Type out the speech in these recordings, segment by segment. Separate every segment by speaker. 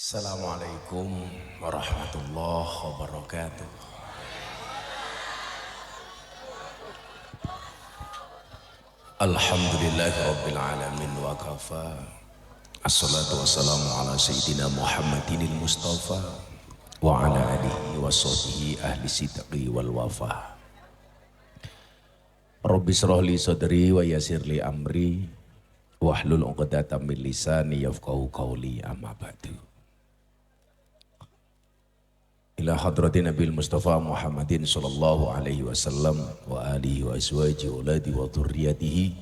Speaker 1: Assalamualaikum warahmatullahi wabarakatuh. Alhamdulillahi rabbil alamin wa kafa. Assalatu wassalamu ala sayyidina Muhammadinil Mustafa wa ala alihi wa sahbihi ahli sidqi wal wafa. Rabbi shrah li sadri wa yassir li amri wahlul 'uqdatam min lisani yafqahu qawli, amma ba'du. Ila hadratin Nabil Mustafa Muhammadin sallallahu alaihi wasallam wa alihi wa azwaji wa auladi wa dhurriyyatihi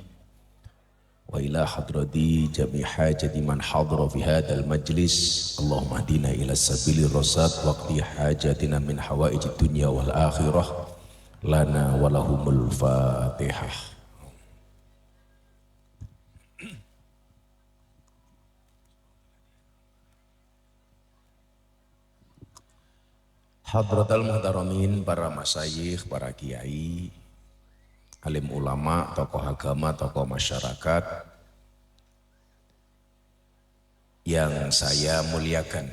Speaker 1: wa ila hadrati jami' hajati man hadra fi hadzal majlis. Allahumma hdina ila sabili rasad waqti hajatina min hawaijid dunya wal akhirah lana wa lahumul fatihah. Hadratal muhtaramin, para masyayikh, para kiai, alim ulama, tokoh agama, tokoh masyarakat yang saya muliakan,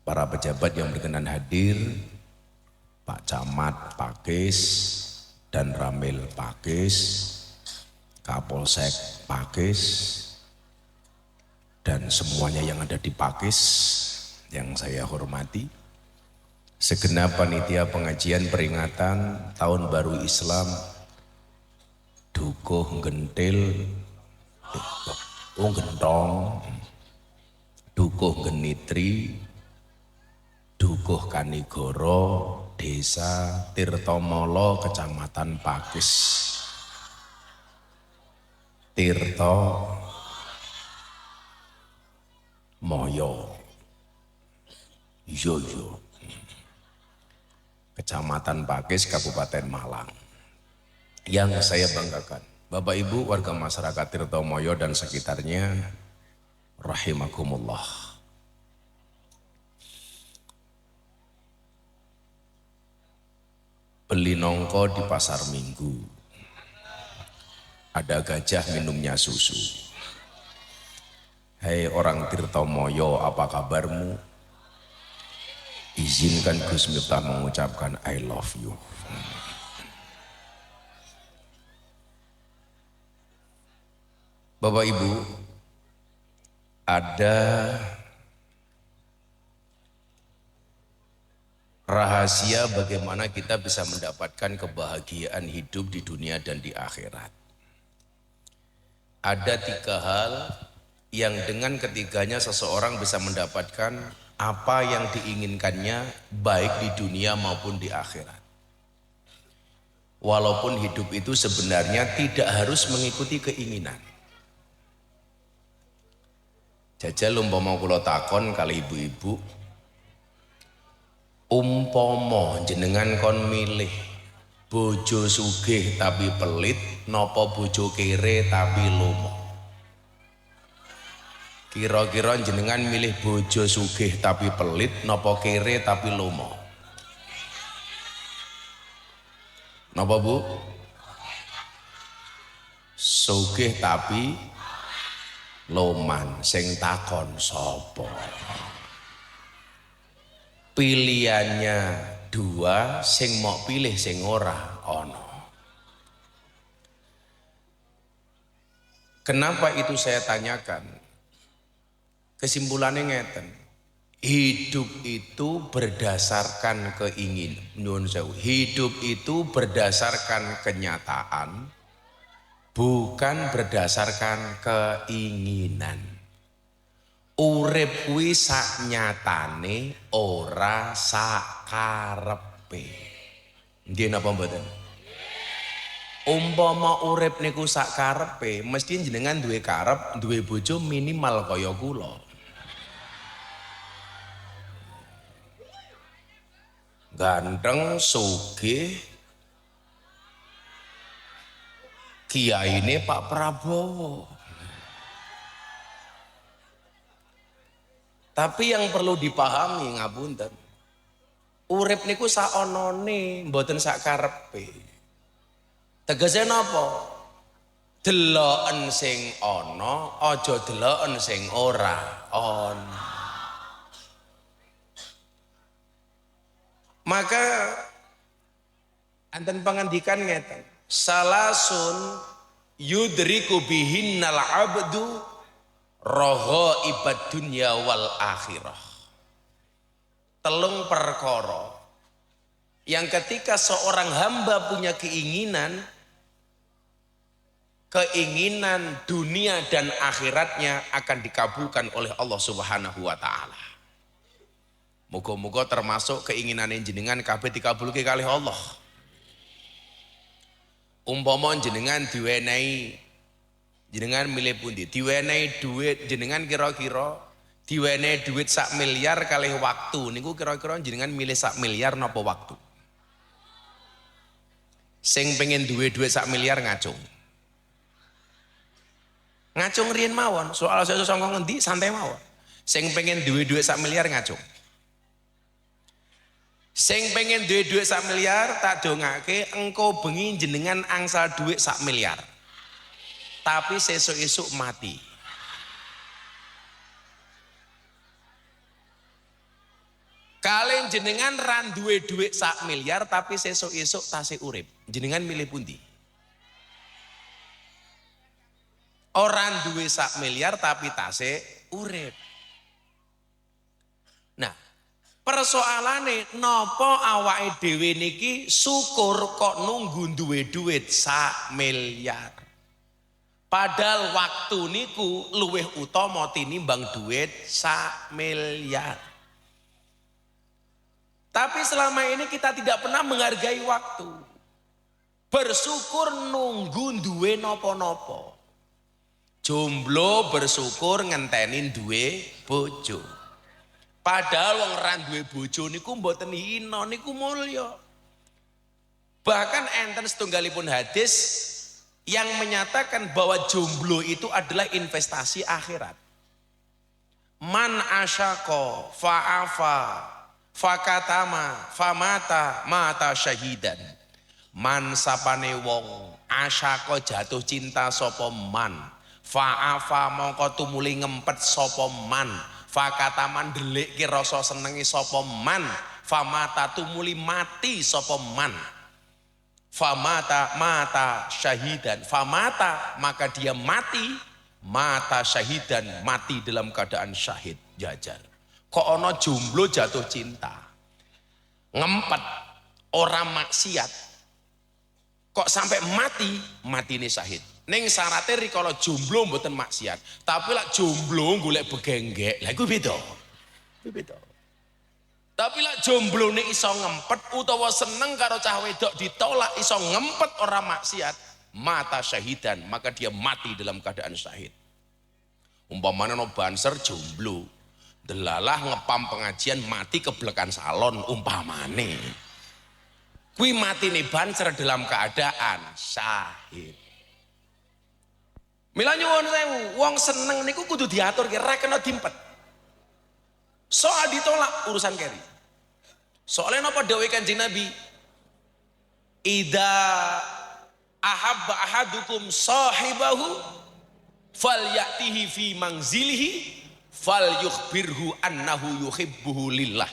Speaker 1: para pejabat yang berkenan hadir, Pak Camat Pakis dan Ramil Pakis, Kapolsek Pakis, dan semuanya yang ada di Pakis yang saya hormati. Segenap panitia pengajian peringatan Tahun Baru Islam Dukuh Gentil Gentong, Dukuh Genitri, Dukuh Kanigoro, Desa Tirtomolo, Kecamatan Pakis, Tirto Moyo, Yoyo, Kecamatan Pakis, Kabupaten Malang. Yang saya banggakan, Bapak Ibu warga masyarakat Tirtomoyo dan sekitarnya, rahimakumullah. Beli nongko di pasar Minggu, ada gajah minumnya susu. Hei orang Tirtomoyo, apa kabarmu? Izinkan Gus Miftah mengucapkan I love you. Bapak Ibu, ada rahasia bagaimana kita bisa mendapatkan kebahagiaan hidup di dunia dan di akhirat. Ada 3 hal yang dengan ketiganya seseorang bisa mendapatkan apa yang diinginkannya baik di dunia maupun di akhirat. Walaupun hidup itu sebenarnya tidak harus mengikuti keinginan. Jajal umpama kula takon kali ibu-ibu, umpama jenengan kon milih bojo sugih tapi pelit napa bojo kere tapi lomo? Kira-kira jenengan milih bojo sugih tapi pelit napa kere tapi lomo? Napa Bu? Sugih tapi loman. Sing takon sapa? Pilihannya 2, sing mau pilih sing ora ono. Kenapa itu saya tanyakan? Kesimpulannya ngeten, hidup itu berdasarkan keinginan. Hidup itu berdasarkan kenyataan, bukan berdasarkan keinginan. Urip kuwi sak nyatane ora sak karepe. Nggih napa mboten? Umpama urip niku sak karepe, mesti jenengan duwe karep, duwe bojo minimal kaya kula. Ganteng, sugih, kiyaine Pak Prabowo. Tapi yang perlu dipahami ngapunten, urip niku sak onone, mboten sak karepe. Tegese napa? Deloken sing ana, aja deloken sing ora ana. Maka anten pangandikan ngeten, salasun yudriku bihinnal abdu raghaibad dunya wal akhirah. Telung perkara yang ketika seorang hamba punya keinginan dunia dan akhiratnya akan dikabulkan oleh Allah Subhanahu wa taala. Muga-muga termasuk keinginan jenengan kabeh dikabulke kalih Allah. Umpama jenengan diwenehi, jenengan milih pundi? Diwenehi duit jenengan kira-kira diwenehi duit 1 miliar kalih waktu niku kira-kira jenengan milih 1 miliar napa waktu? Sing pengen duit 1 miliar ngacung. Ngacung riyen mawon, soal saya sangka ngendi santai mawon. Sing pengen duit 1 miliar ngacung. Sing pengen duit 1 miliar tak dongake engko bengi jenengan angsal duit 1 miliar. Tapi sesuk-esuk mati. Kalian jenengan ran duwe duit 1 miliar tapi sesuk-esuk tasih urip. Jenengan milih pundi? Orang duwe 1 miliar tapi tasih urip. Nah, persoalane nopo awake dhewe niki syukur kok nunggu duwe duit 1 miliar. Padahal waktu niku luwih utama tinimbang duit 1 miliar. Tapi selama ini kita tidak pernah menghargai waktu. Bersyukur nunggu duwe nopo-nopo. Jomblo bersyukur ngentenin duwe bojo. Padahal wong ora duwe bojo niku mboten hina niku mulya. Bahkan enten setunggalipun hadis yang menyatakan bahwa jomblo itu adalah investasi akhirat. Man asyqa fa'afa fakatama famata mata syahidan. Man sapane wong asyqa jatuh cinta sapa man, fa'afa mongko tumuli ngempet sapa man, fakataman ndelikke rasa senengi sapa man, famata tumuli mati sapa man, famata mata syahidan, famata maka dia mati, mata syahidan mati dalam keadaan syahid. Jajar kok ono jomblo jatuh cinta ngempet orang maksiat kok sampai mati ini syahid. Ning syaratnya kalau jomblo mboten maksiat, tapi lak jomblo golek begenggek lha iku beda. Tapi lak jomblo ning iso ngempet utawa seneng karo cah wedok ditolak iso ngempet orang maksiat, mata syahidan maka dia mati dalam keadaan syahid. Umpamane no banser jomblo delalah ngepam pengajian mati keblekan salon umpamane. Kuwi matine banser dalam keadaan syahid. Mila nyuwun sewu, wong seneng niku kudu diatur ra kena dimpet. Soal ditolak urusan keri. Soalnya napa dawuh Kanjeng Nabi? Idza ahabba ahadukum sahibahu falyatihi fi manzilihi fal yukhbirhu annahu yuhibbuhu lillah.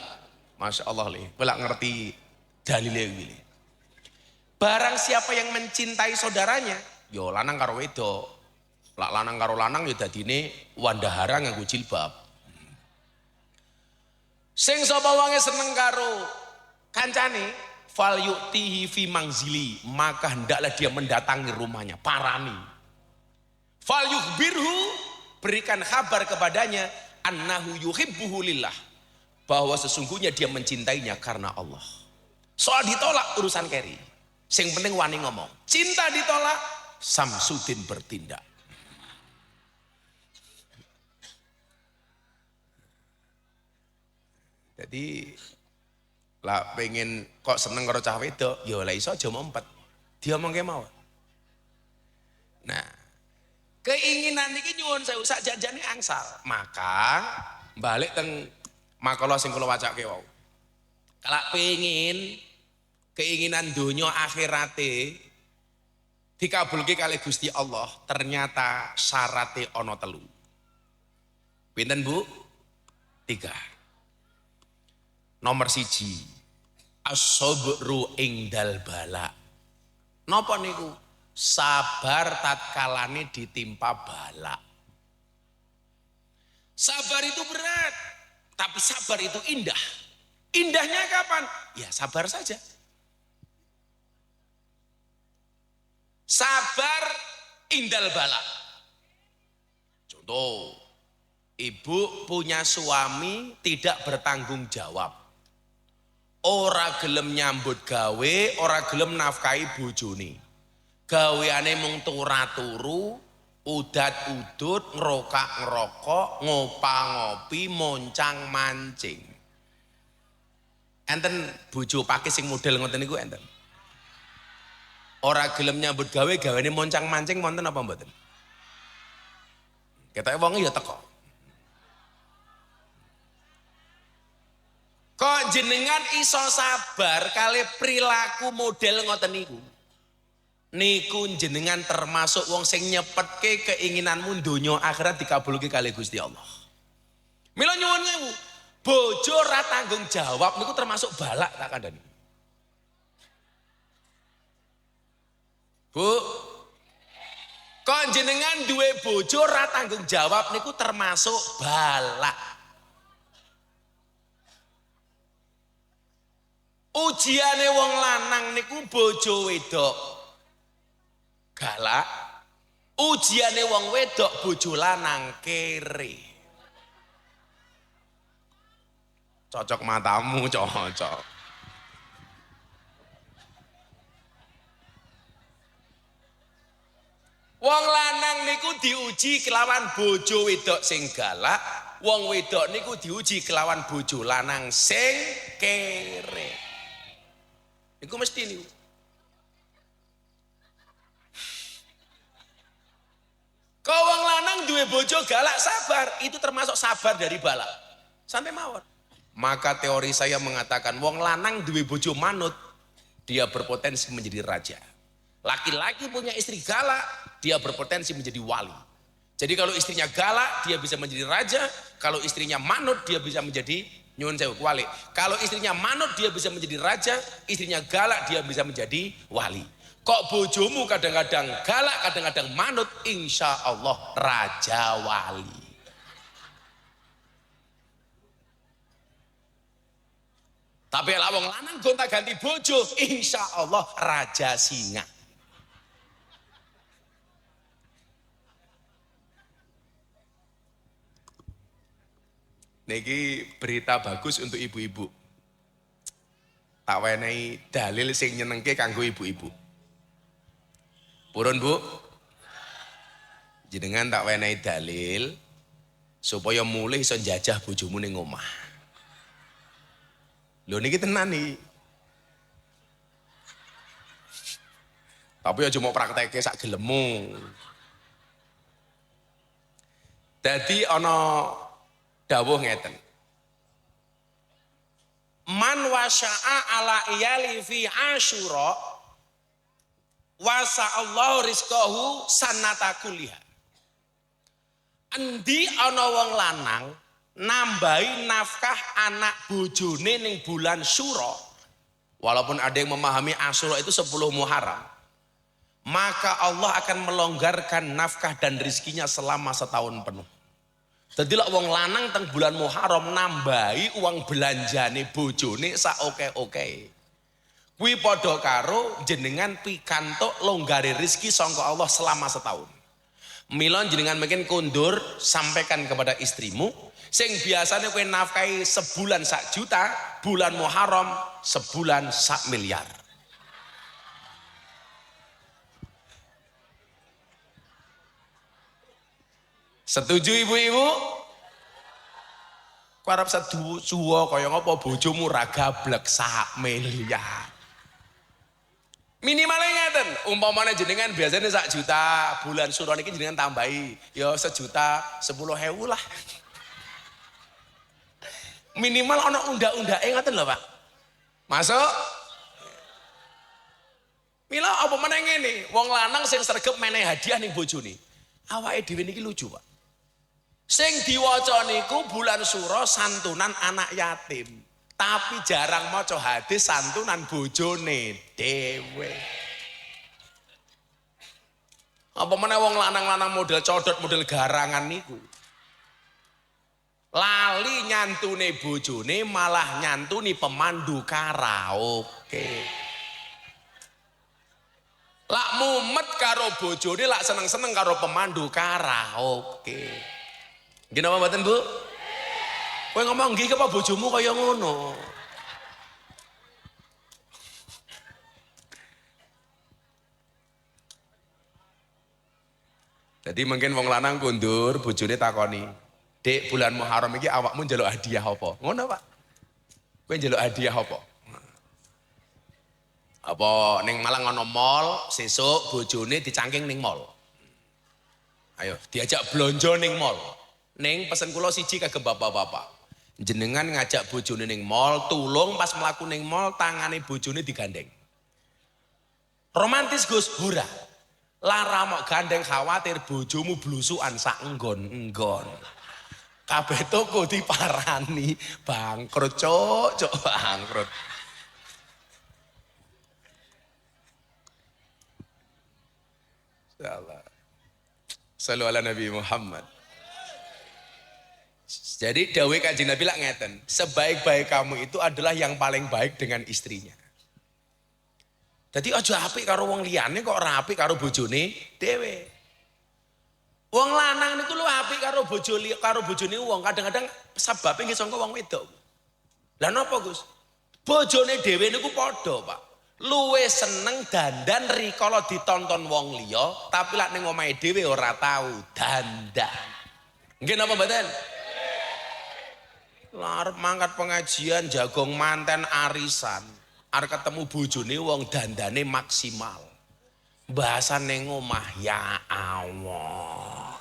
Speaker 1: Masya Allah lih, pelak ngerti dalile iki. Barang siapa yang mencintai saudaranya, yo lanang karo wedok, lak lanang karo lanang yo dadine wandahara nganggo jilbab. Sing sapa wonge seneng karo kancane, fal yu'tihi fi manzili, maka hendaklah dia mendatangi rumahnya, parani. Fal yukhbirhu, berikan kabar kepadanya annahu yuhibbuhu lillah, bahwa sesungguhnya dia mencintainya karena Allah. Soal ditolak urusan keri, sing penting wani ngomong. Cinta ditolak, Samsudin bertindak. Jadi lah pengen kok seneng karo cah wedok, ya lah iso aja mempet. Diomongke mawon. Nah, keinginan iki nyuwun sewu sak janjane angsal. Maka balik teng makalah sing kula wacake wau. Kalak pengin keinginan donya akhirate dikabulke kali Gusti Allah, ternyata syaratnya ana 3. Pinten Bu? 3. Nomor 1,
Speaker 2: as-sabru ingdal bala. Napa niku? Sabar tatkalane ditimpa bala. Sabar itu berat, tapi sabar itu indah. Indahnya kapan? Ya sabar saja. Sabar indal bala. Contoh, ibu punya suami tidak bertanggung jawab. Ora gelem nyambut gawe, ora gelem nafkahi bojone. Gaweane mung turu, udat-udut, ngerokak-ngerokok, ngopa-ngopi, moncang mancing. Enten bojo pakis sing model ngoten niku enten. Ora gelem nyambut gawe, gaweane moncang mancing wonten apa mboten? Ketoke wong ya teko. Kok jenengan iso sabar kali perilaku model ngoten niku? Niku jenengan termasuk wong sing nyepetke keinginanmu donya akhirat dikabulke kali Gusti Allah. Mila nyuwun sewu, bojo ora tanggung jawab niku termasuk balak tak kandhani. Bu, kok jenengan duwe bojo ora tanggung jawab niku termasuk balak. Ujiane wong lanang niku bojo wedok galak, ujiane wong wedok bojo lanang kere. Cocok matamu, cocok. Wong lanang niku diuji kelawan bojo wedok sing galak, wong wedok niku diuji kelawan bojo lanang sing kere. Niku mesti niku. Kau wong lanang duwe bojo galak sabar, itu termasuk sabar dari balak. Sampai mawon. Maka teori saya mengatakan wong lanang duwe bojo manut, dia berpotensi menjadi raja. Laki-laki punya istri galak, dia berpotensi menjadi wali. Jadi kalau istrinya galak, dia bisa menjadi raja. Kalau istrinya manut, dia bisa menjadi nyuwun sewu wali. Kalau istrinya manut, dia bisa menjadi raja. Istrinya galak, dia bisa menjadi wali. Kok bojomu kadang-kadang galak, kadang-kadang manut, insya Allah raja wali. Tapi lawang lanang gonta ganti bojo, insya Allah raja singa. Niki berita bagus untuk ibu-ibu. Tak wenehi dalil sing nyenengke kanggo ibu-ibu. Purun Bu, jenengan tak wenehi dalil supaya mulih iso njajah bojomu ning omah. Lho niki tenan nih. Tapi aja mau prakteke sak gelemu. Dadi ana dawuh ngeten. Man wasya'a ala iyali fi Asyura wasa'allahu rizqahu sanata kuliha. Endi ana wong lanang nambahi nafkah anak bojone ning bulan Syura, walaupun ada yang memahami Asyura itu 10 Muharram, maka Allah akan melonggarkan nafkah dan rizkinya selama setahun penuh. Jadi lek wong lanang teng bulan Muharram nambahi uang belanjane bojone sak oke-oke. Kuwi padha karo jenengan pikantuk longgare rezeki sangka Allah selama setahun. Mila jenengan mungkin kondur sampaikan kepada istrimu sing biasanya kowe nafkahi sebulan 1 juta, bulan Muharram sebulan 1 miliar. Setuju ibu-ibu? Ku arep seduwa kaya ngapa bojomu ra gablek 1 miliar. Minimalnya ngeten, umpamane jenengan biasanya 1 juta, bulan Syura niki jenengan tambahi ya 1 juta 10.000 lah. Minimal ana undang-undake ngoten lho, Pak. Masuk? Mila apa meneh ngene, wong lanang sing sregep menehi hadiah ning bojone. Awake dhewe niki lucu, Pak. Sing diwaca niku bulan Syura santunan anak yatim. tapi jarang maca hadis santunan bojone dhewe. Apa meneh wong lanang-lanang model codot model garangan niku. Lali nyantune bojone malah nyantuni pemandu karaoke. Lak mumet karo bojone lak seneng-seneng karo pemandu karaoke. Nggih napa mboten, Bu? Kowe ngomong nggih apa bojomu kaya ngono? Jadi mungkin wong lanang kundur bojone takoni, "Dek, bulan Muharram iki awakmu njaluk hadiah apa?" Ngono, Pak. Kowe njaluk hadiah apa? Apa ning Malang ana mall, sesuk bojone dicangking ning mall. Ayo diajak blonjo ning mall. Ning pesen kula siji kagem bapak-bapak. Jenengan ngajak bojone ning mall, tulung pas mlaku ning mall tangane bojone digandeng. Romantis Gus, ora. Lara mok gandeng khawatir bojomu blusukan sak enggon-enggon. Kabeh toko diparani, bangkrut cuk bangkrut. Insyaallah. Shallu ala Nabi Muhammad. Jadi dawuh Kanjeng Nabi lak ngeten, sebaik-baik kamu itu adalah yang paling baik dengan istrinya. Jadi aja apik karo wong liyane kok ora apik karo bojone dhewe. Wong lanang niku lu apik karo bojone wong, kadang-kadang sebabe nggih sangka wong wedok. Lah napa Gus? Bojone dhewe niku padha, Pak. Luwe seneng dandan rikala ditonton wong liya, tapi lak ning omahe dhewe ora tau dandan. Nggih napa mboten? Arep mangkat pengajian jagong manten arisan. Arep ketemu bojone wong dandane maksimal. Bahasane ning omah ya Allah.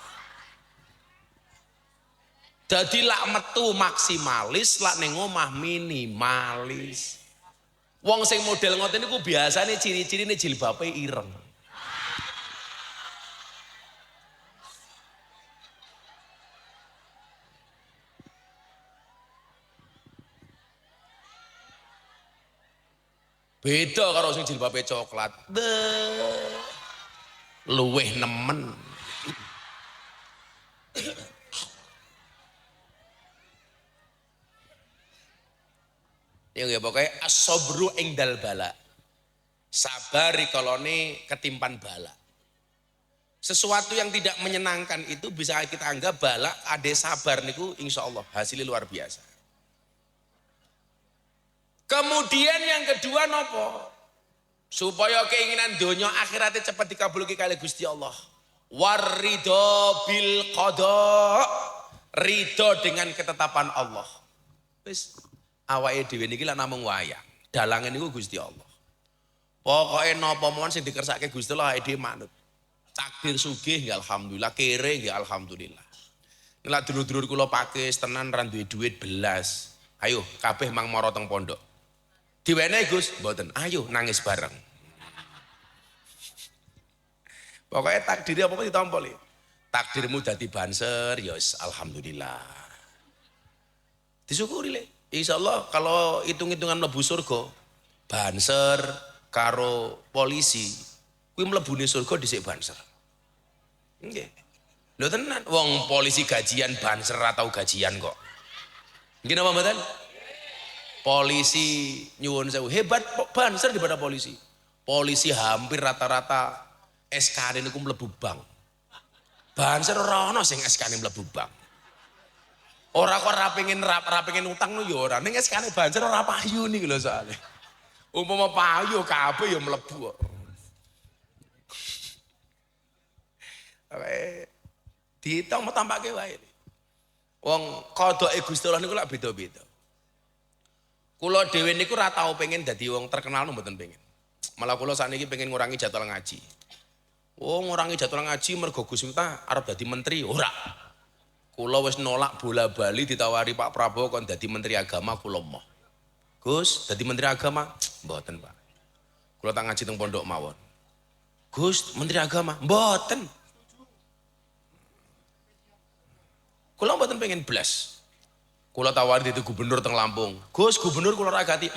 Speaker 2: Dadi lak metu maksimalis, lak ning omah minimalis. Wong sing model ngoten niku biasane ciri-cirine jilbabe ireng. Beda karo sing jilbabe coklat. Luweh nemen. Ya nggih pokoke as-sabru indal bala. Sabar rikalane ketimpan bala. Sesuatu yang tidak menyenangkan itu bisa kita anggap bala, ade sabar niku insyaallah hasilnya luar biasa. Kemudian yang kedua nopo? Supaya keinginan dunia akhiratnya cepat dikabulkan kali Gusti Allah. Warridho bil qada, ridho dengan ketetapan Allah. Wis awake dhewe niki lak namung wayang. Dalange niku Gusti Allah. Pokoke napa mawon sing dikersake Gusti Allah awake dhewe manut. Takdir sugih nggih alhamdulillah, kere nggih alhamdulillah. Nek dulur-dulur kula pakis tenan ra duwe duit belas. Ayo kabeh mang mara teng pondok. Diwenehi Gus, mboten. Ayo nangis bareng. Pokoknya takdir apa-apa ditompoli. Takdirmu dadi banser, ya alhamdulillah. Disyukuri le. Insyaallah kalau hitung-hitungan mlebu surga, banser karo polisi, kuwi mlebune surga dhisik banser. Nggih. Lho tenan, wong polisi gajian banser atau gajian kok. Nggih napa mboten? Polisi nyuwun sewu hebat banser daripada polisi. Polisi hampir rata-rata SK-ne niku mlebu bank. Banser ora ana sing SK-ne mlebu bank. Ora kok ora pengen utang no ya ora. Ning SK-ne banser ora payu niku lho soalé. Umpama payu kabeh ya mlebu kok. Diitung mau tampake wae. Wong kodoke Gusti Allah niku lak beda-beda. Kula dhewe niku ora tau pengen dadi wong terkenal mboten pengen. Malah kula sakniki pengen ngurangi jadwal ngaji. Oh, ngurangi jadwal ngaji mergo Gus Miftah arep dadi menteri, ora. Kula wis nolak bola-bali ditawari Pak Prabowo kon dadi menteri agama kula moh. Gus, dadi menteri agama? Mboten, Pak. Kula tak ngaji teng pondok mawon. Gus, menteri agama? Mboten. Kula mboten pengen blas. Kula tawari dadi gubernur teng Lampung. Gus, gubernur kula ra ganti.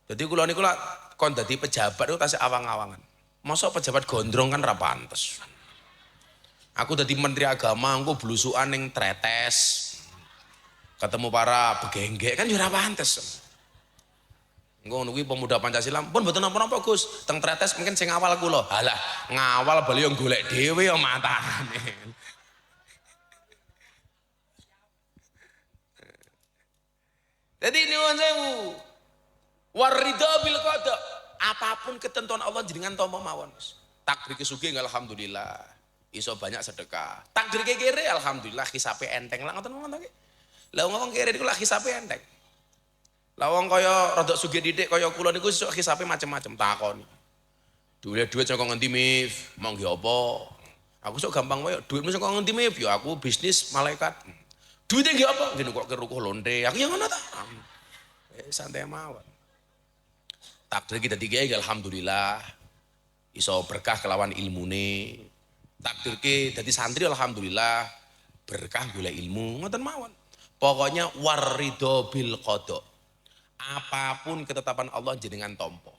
Speaker 2: Jadi kula niku lak kon dadi pejabat itu tasih awang-awangan. Masa pejabat gondrong kan ra pantes. Aku dadi menteri agama engko blusukan ning tretes. Ketemu para begenggek kan yo ra pantes. Engko kuwi pemuda Pancasila pun mboten napa-napa Gus. Teng tretes mungkin sing awal kula. Halah, ngawal bali yo golek dhewe yo matane. Jadi nyuwun sewu. Waridho bil qada. Apapun ketentuan Allah jenengan tampa mawon. Takdir kesugih alhamdulillah. Iso banyak sedekah. Takdir kere alhamdulillah hisabe enteng lah ngoten nggih. Lah wong kere niku lah hisabe enteng. Lah wong kaya rada sugih didik kaya kula niku iso hisabe macam-macam takoni. Duit saka ngendi Mif? Mau nggih apa? Aku sok gampang wae duitmu saka ngendi Mif? Ya aku bisnis malaikat. Duitnya nggih apa? Jeneng kok kerukuh lonte. Aku yang ngono ta. Santai mawon. Takdir kita tiga alhamdulillah iso berkah kelawan ilmune. Takdir ke dadi santri alhamdulillah berkah golek ilmu ngoten mawon. Pokoknya waridho bil qada. Apapun ketetapan Allah jenengan tampa.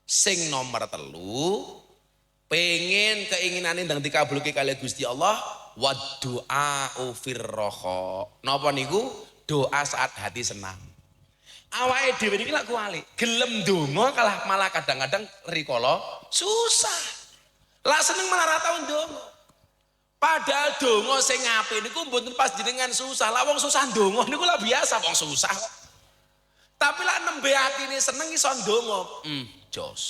Speaker 2: Sing nomor 3 pengen keinginane ndang dikabulke kali Gusti Allah wa du'a'u firraha. Napa niku? Doa saat hati senang. Awake dhewe niki lak kuali, gelem donga kalah malah kadang-kadang rikala susah. Lah seneng malah ra tau ndonga. Padahal donga sing apik niku mboten pas jenengan susah. Lah wong susah ndonga niku lah biasa wong susah kok. Tapi lak nembe atine seneng iso ndonga. Jos.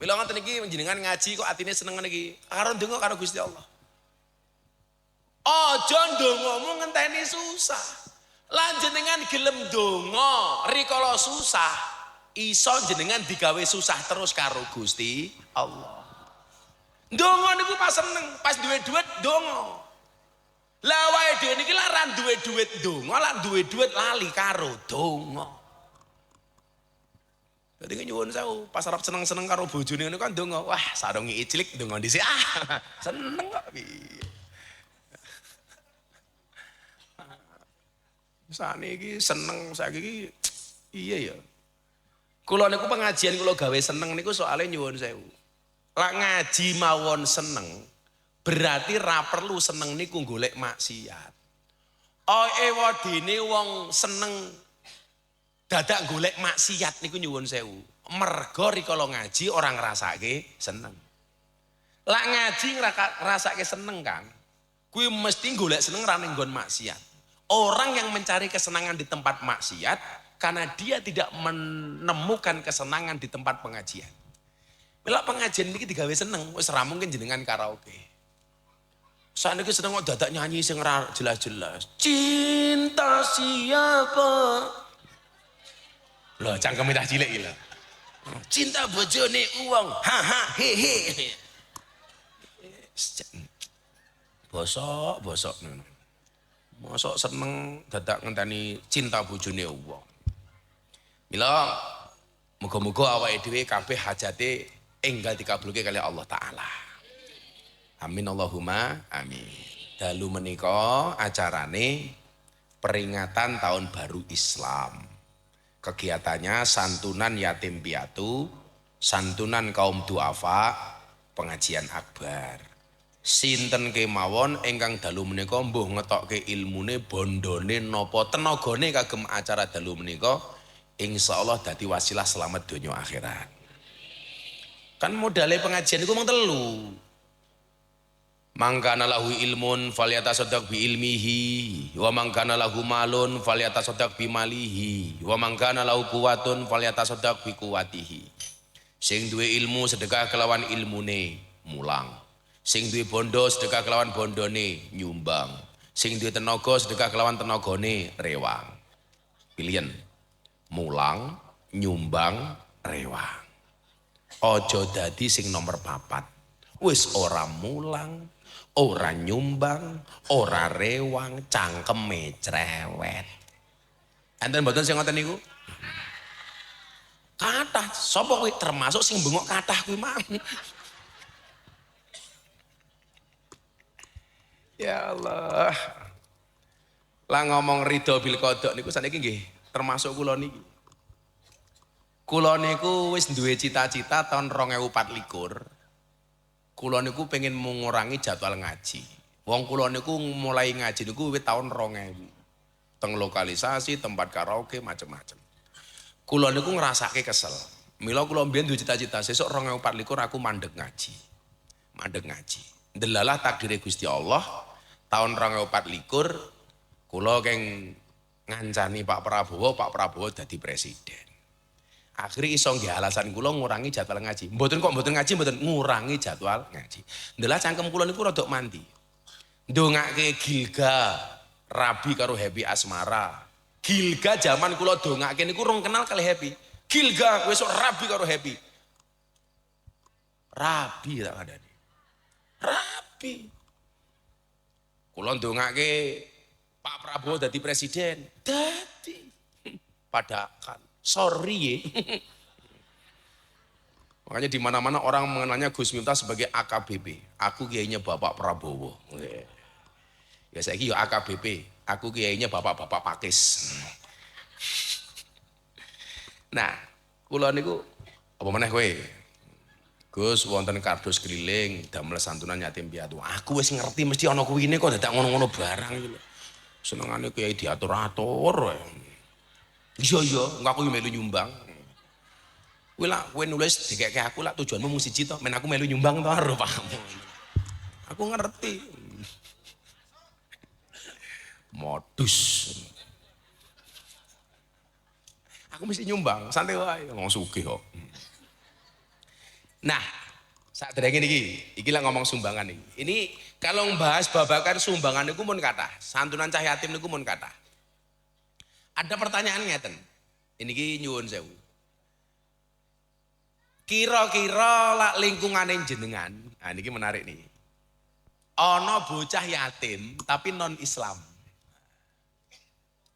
Speaker 2: Mila ngoten iki jenengan ngaji kok atine seneng ngene iki. Karo ndonga karo Gusti Allah. Aja ndongamu ngenteni susah. Lan jenengan gelem donga rikala susah, iso jenengan digawe susah terus karo Gusti Allah. Donga niku pas seneng, pas duwe duit donga. Lah wae dhewe niki lak ra duwe duit donga, lak duwe duit lali karo donga. Dadi nyuwun sewu, pas arep seneng-seneng karo bojone niku kan donga. Wah, sarungi cilik donga dhisik. Seneng kok piye. Saniki seneng saiki iya ya. Kula niku pengajian kula gawe seneng niku soalnya nyuwun sewu. Lak ngaji mawon seneng berarti ra perlu seneng niku golek maksiat. Wadine wong seneng dadak golek maksiat niku nyuwun sewu. Mergo rikala ngaji orang ngrasake seneng. Lak ngaji ngrasake seneng kan, kuwi mesti golek seneng ra ning nggon maksiat. Orang yang mencari kesenangan di tempat maksiat karena dia tidak menemukan kesenangan di tempat pengajian. Mila pengajian ini digawe seneng, wis ra mungkin jenengan karaoke. Saniki seneng kok dadak nyanyi sing ora jelas-jelas. Cinta siapa? Loh, cangkeme dah cilik iki lho. Cinta bojone uang. Haha hehe. Bosok ngono. Mosok seneng dadak ngenteni cinta bojone wong. Mila muga-muga awake dhewe kabeh hajate enggal dikabulke kali Allah taala. Amin Allahumma amin. Dalu menika acarane peringatan tahun baru Islam. Kegiatannya santunan yatim piatu, santunan kaum duafa, pengajian akbar. Sinten kemawon ingkang dalu menika mbuh ngetokke ilmune bondone napa tenagane kagem acara dalu menika insyaallah dadi wasilah selamat donya akhirat. Kan modale pengajian iku mung 3. Mangkana lahu ilmun falyatasaddaq bi ilmihi wa mangkana lahu malun falyatasaddaq bi malihi wa mangkana lahu quwwatun falyatasaddaq bi quwwatihi. Sing duwe ilmu sedekah kelawan ilmune mulang. Sing duwe bondo sedekah kelawan bondone nyumbang. Sing duwe tenaga sedekah kelawan tenagane rewang. Pilihan mulang, nyumbang, rewang. Ojo dadi sing nomor 4. Wis ora mulang, ora nyumbang, ora rewang, cangkeme cerewet. Enten mboten sing ngoten niku? Kathah, sapa kuwi termasuk sing bengok kathah kuwi mang. Ya Allah. Lah ngomong ridho bil qada niku saniki nggih termasuk kula niki. Kula niku wis duwe cita-cita tahun 2024. Kula niku pengen mengurangi jadwal ngaji. Wong kula niku mulai ngaji niku wis tahun 2000. Teng lokalisasi, tempat karaoke macam-macam. Kula niku ngrasake kesel. Mila kula mbiyen duwe cita-cita sesuk 2024 aku mandeg ngaji. Mandeg ngaji. Delalah takdire Gusti Allah tahun 2024 kula keng ngancani Pak Prabowo dadi presiden. Akhirnya iso nggih alasan kula ngurangi jadwal ngaji. Mboten ngaji, mboten ngurangi jadwal ngaji. Ndelah cangkem kula niku rada mandi. Ndongake Gilga, Rabi karo Happy Asmara. Gilga zaman kula dongake niku rong kenal kali Happy. Gilga wis Rabi karo Happy. Rabi tak adane. Rabi. Kula ndongake Pak Prabowo dadi presiden, dadi. Padahal sorry ya. Makanya di mana-mana orang mengenalnya Gus Miftah sebagai AKBP. Aku kiainya Bapak Prabowo. Ya saya ya AKBP. Aku kiainya Bapak-bapak Pakis. Nah, kula niku apa meneh kowe? Gus wonten kardus keliling damel santunan yatim piatu. Aku wis ngerti mesti ana kuwine kok dadak ngono-ngono barang iki lho. Senengane kiai diatur-atur. Iya, aku melu nyumbang. Kowe nulis dikeke aku lah tujuanmu mung siji to, men aku melu nyumbang to karo pakmu. Aku ngerti. Modus. Aku mesti nyumbang, santai wae, ngomong sugih kok. Nah, saat derenge iki lah ngomong sumbangan iki. Ini kalau bahas babakan sumbangan niku mun kathah, santunan cah yatim niku mun kathah. Ada pertanyaan ngeten. Ini ki nyuwun sewu. Kira-kira lak lingkungane jenengan, nah niki menarik nih. Ana bocah yatim tapi non Islam.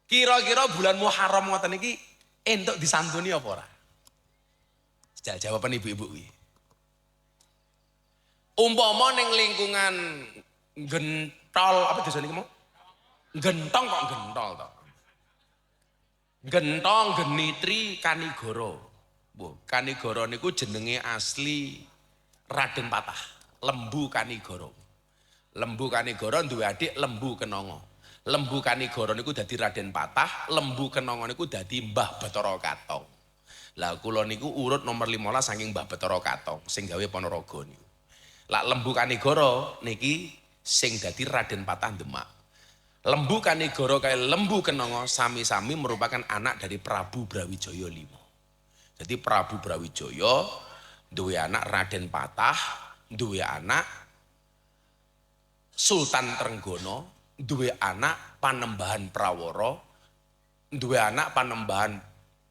Speaker 2: Kira-kira bulan Muharram ngoten iki entuk disantuni apa ora? Jawaban ibu-ibu kuwi. Umpama ning lingkungan gentol apa desa niki mau? Gentong kok gentol to. Gentong Genitri Kanigoro. Kanigoro niku jenenge asli Raden Patah, Lembu Kanigoro. Lembu Kanigoro duwe adik Lembu Kenongo. Lembu Kanigoro niku dadi Raden Patah, Lembu Kenongo niku dadi Mbah Bathara Katong. Lah kula niku urut nomor 15 saking Mbah Bathara Katong sing gawe Ponorogo niku. Lah Lembu Kanigoro niki sing dadi Raden Patah Demak. Lembu Kanigoro kaya Lembu Kenongo sami-sami merupakan anak dari Prabu Brawijaya V. Jadi Prabu Brawijaya duwe anak Raden Patah, duwe anak Sultan Trenggono, duwe anak Panembahan Prawara, duwe anak Panembahan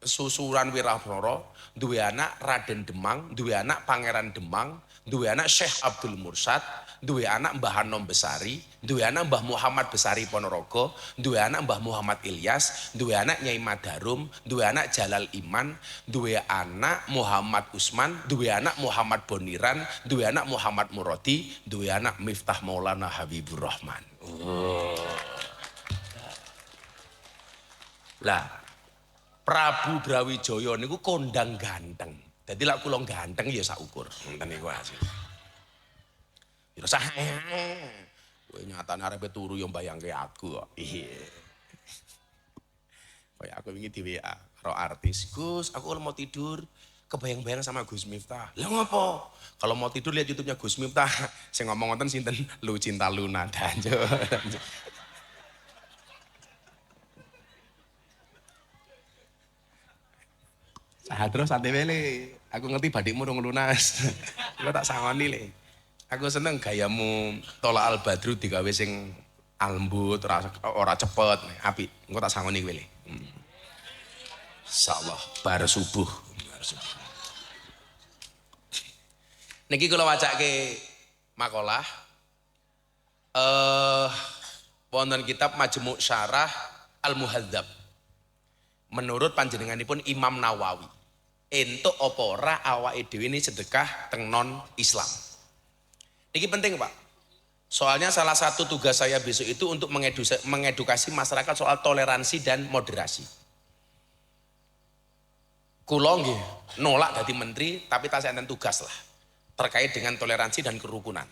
Speaker 2: Susuran Wirabara, duwe anak Raden Demang, duwe anak Pangeran Demang, duwe anak Syekh Abdul Mursad, duwe anak Mbah Hanom Besari, duwe anak Mbah Muhammad Besari Ponorogo, duwe anak Mbah Muhammad Ilyas, duwe anak Nyai Madarum, duwe anak Jalal Iman, duwe anak Muhammad Usman, duwe anak Muhammad Boniran, duwe anak Muhammad Muradi, duwe anak Miftah Maulana Habibur Rahman. Lah Prabu Brawijaya niku kondang ganteng. Jadi lak kula ganteng ya sak ukur. Ngoten niku hasil. Ya sah. Kowe nyatane arepe turu yo mbayangke aku kok. Iya. Kayak aku wingi di WA karo artis. Gus, aku kalau mau tidur kebayang-bayang sama Gus Miftah. Lah ngopo? Kalau mau tidur lihat YouTube-nya Gus Miftah. Sing ngomong ngoten sinten? Lu Cinta Luna danjo. Terus santai wele, aku ngerti badikmu rung lunas. Aku tak sangoni le. Aku seneng gayamu Tola Al Badru digawe sing lembut, ora cepet, apik. Engko tak sangoni kowe le. Insyaallah bar subuh. Niki kula wacake makalah wonten kitab Majmu' Syarah Al-Muhadzab. Menurut panjenenganipun Imam Nawawi. Entuk apa ora awake dhewe ini sedekah teng non Islam. Niki penting, Pak. Soalnya salah satu tugas saya besok itu untuk mengedukasi masyarakat soal toleransi dan moderasi. Kulo nggih nolak dadi menteri, tapi tasih enten tugas lah terkait dengan toleransi dan kerukunan.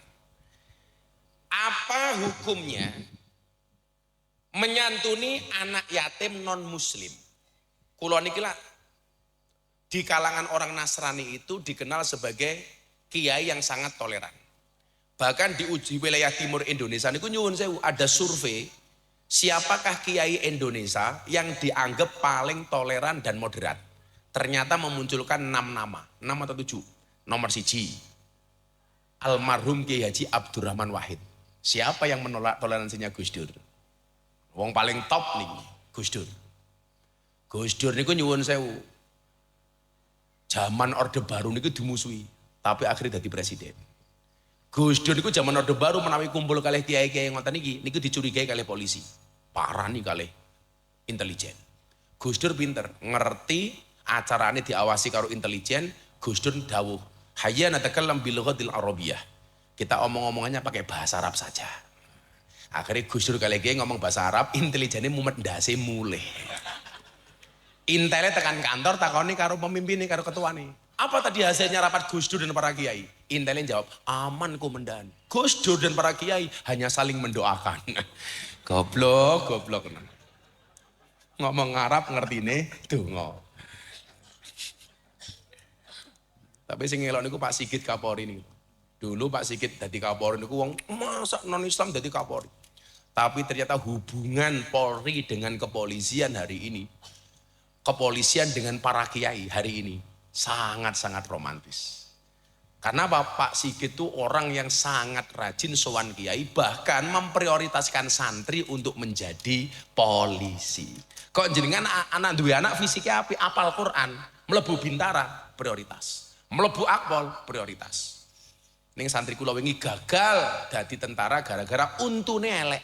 Speaker 2: Apa hukumnya menyantuni anak yatim non muslim? Kulo niki lah di kalangan orang Nasrani itu dikenal sebagai kiai yang sangat toleran. Bahkan di uji wilayah timur Indonesia niku nyuwun sewu ada survei siapakah kiai Indonesia yang dianggap paling toleran dan moderat. Ternyata memunculkan 6 nama, 6 atau 7. Nomor 1, almarhum Kiai Haji Abdurrahman Wahid. Siapa yang menolak toleransinya Gus Dur? Wong paling top nih Gus Dur. Gus Dur niku nyuwun sewu. Zaman Orde Baru niku dimusuhi, tapi akhirnya jadi presiden. Gus Dur niku zaman Orde Baru menawi kumpul kalih kiai-kiai ngoten niki, niku dicurigai kalih polisi. Parah nih kalih intelijen. Gus Dur pinter, ngerti acarane diawasi karo intelijen. Gus Dur dawuh, "Hayya natakallam bil lughatil arabiyyah." Kita omong-omongannya pakai bahasa Arab saja. Akhirnya Gus Dur kalih kiai ngomong bahasa Arab, intelijennya mumet ndase mulih. Intele tekan kantor takoni karo pemimpin karo ketua nih. Apa tadi hasilnya rapat Gus Dur dan para kiai? Intelin jawab, aman komandan. Gus Dur dan para kiai hanya saling mendoakan. Goblok. Ngomong Arab ngerti nih, donga. Tapi sing ngelok niku Pak Sigit Kapolri niku. Dulu Pak Sigit dadi Kapolri niku wong masa non Islam dadi Kapolri. Tapi ternyata hubungan Polri dengan kepolisian hari ini, kepolisian dengan para kiai hari ini sangat-sangat romantis. Karena Bapak Sigit itu orang yang sangat rajin sowan kiai, bahkan memprioritaskan santri untuk menjadi polisi. Kok jenengan anak duwe anak fisiknya api, apal Quran, mlebu Bintara prioritas, mlebu Akpol prioritas. Ning santri kula wingi gagal dadi tentara gara-gara untune elek.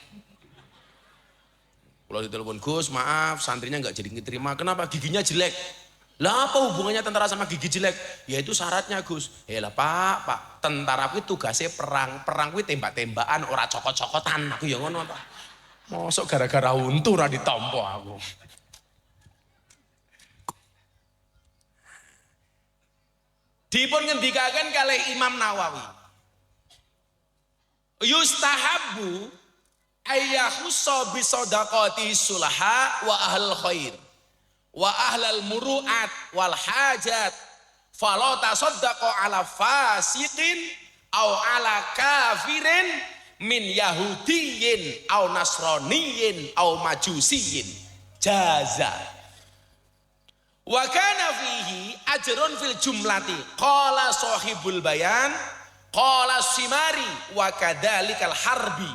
Speaker 2: Kula ditelepon, "Gus, maaf santrinya nggak jadi diterima." "Kenapa? Giginya jelek." "Lah apa hubungannya tentara sama gigi jelek?" "Ya itu syaratnya Gus." "Ya lah Pak, tentara kuwi tugasnya perang kuwi tembak-tembakan ora cokot-cokotan." Aku ya ngono Pak. Mosok gara-gara untu ora ditampa aku. Dipun ngendikaken kalih Imam Nawawi. Yustahabbu ayyahussa bi shadaqati sulaha wa ahlul khair wa ahlal muru'at wal hajat fala tasaddaqu ala fasiqin au ala kafirin min yahudiyyin au nasraniyin au majusiyin jaza wa kana fihi ajrun fil jumlati qala sahibul bayan qala simari wa kadzalikal harbi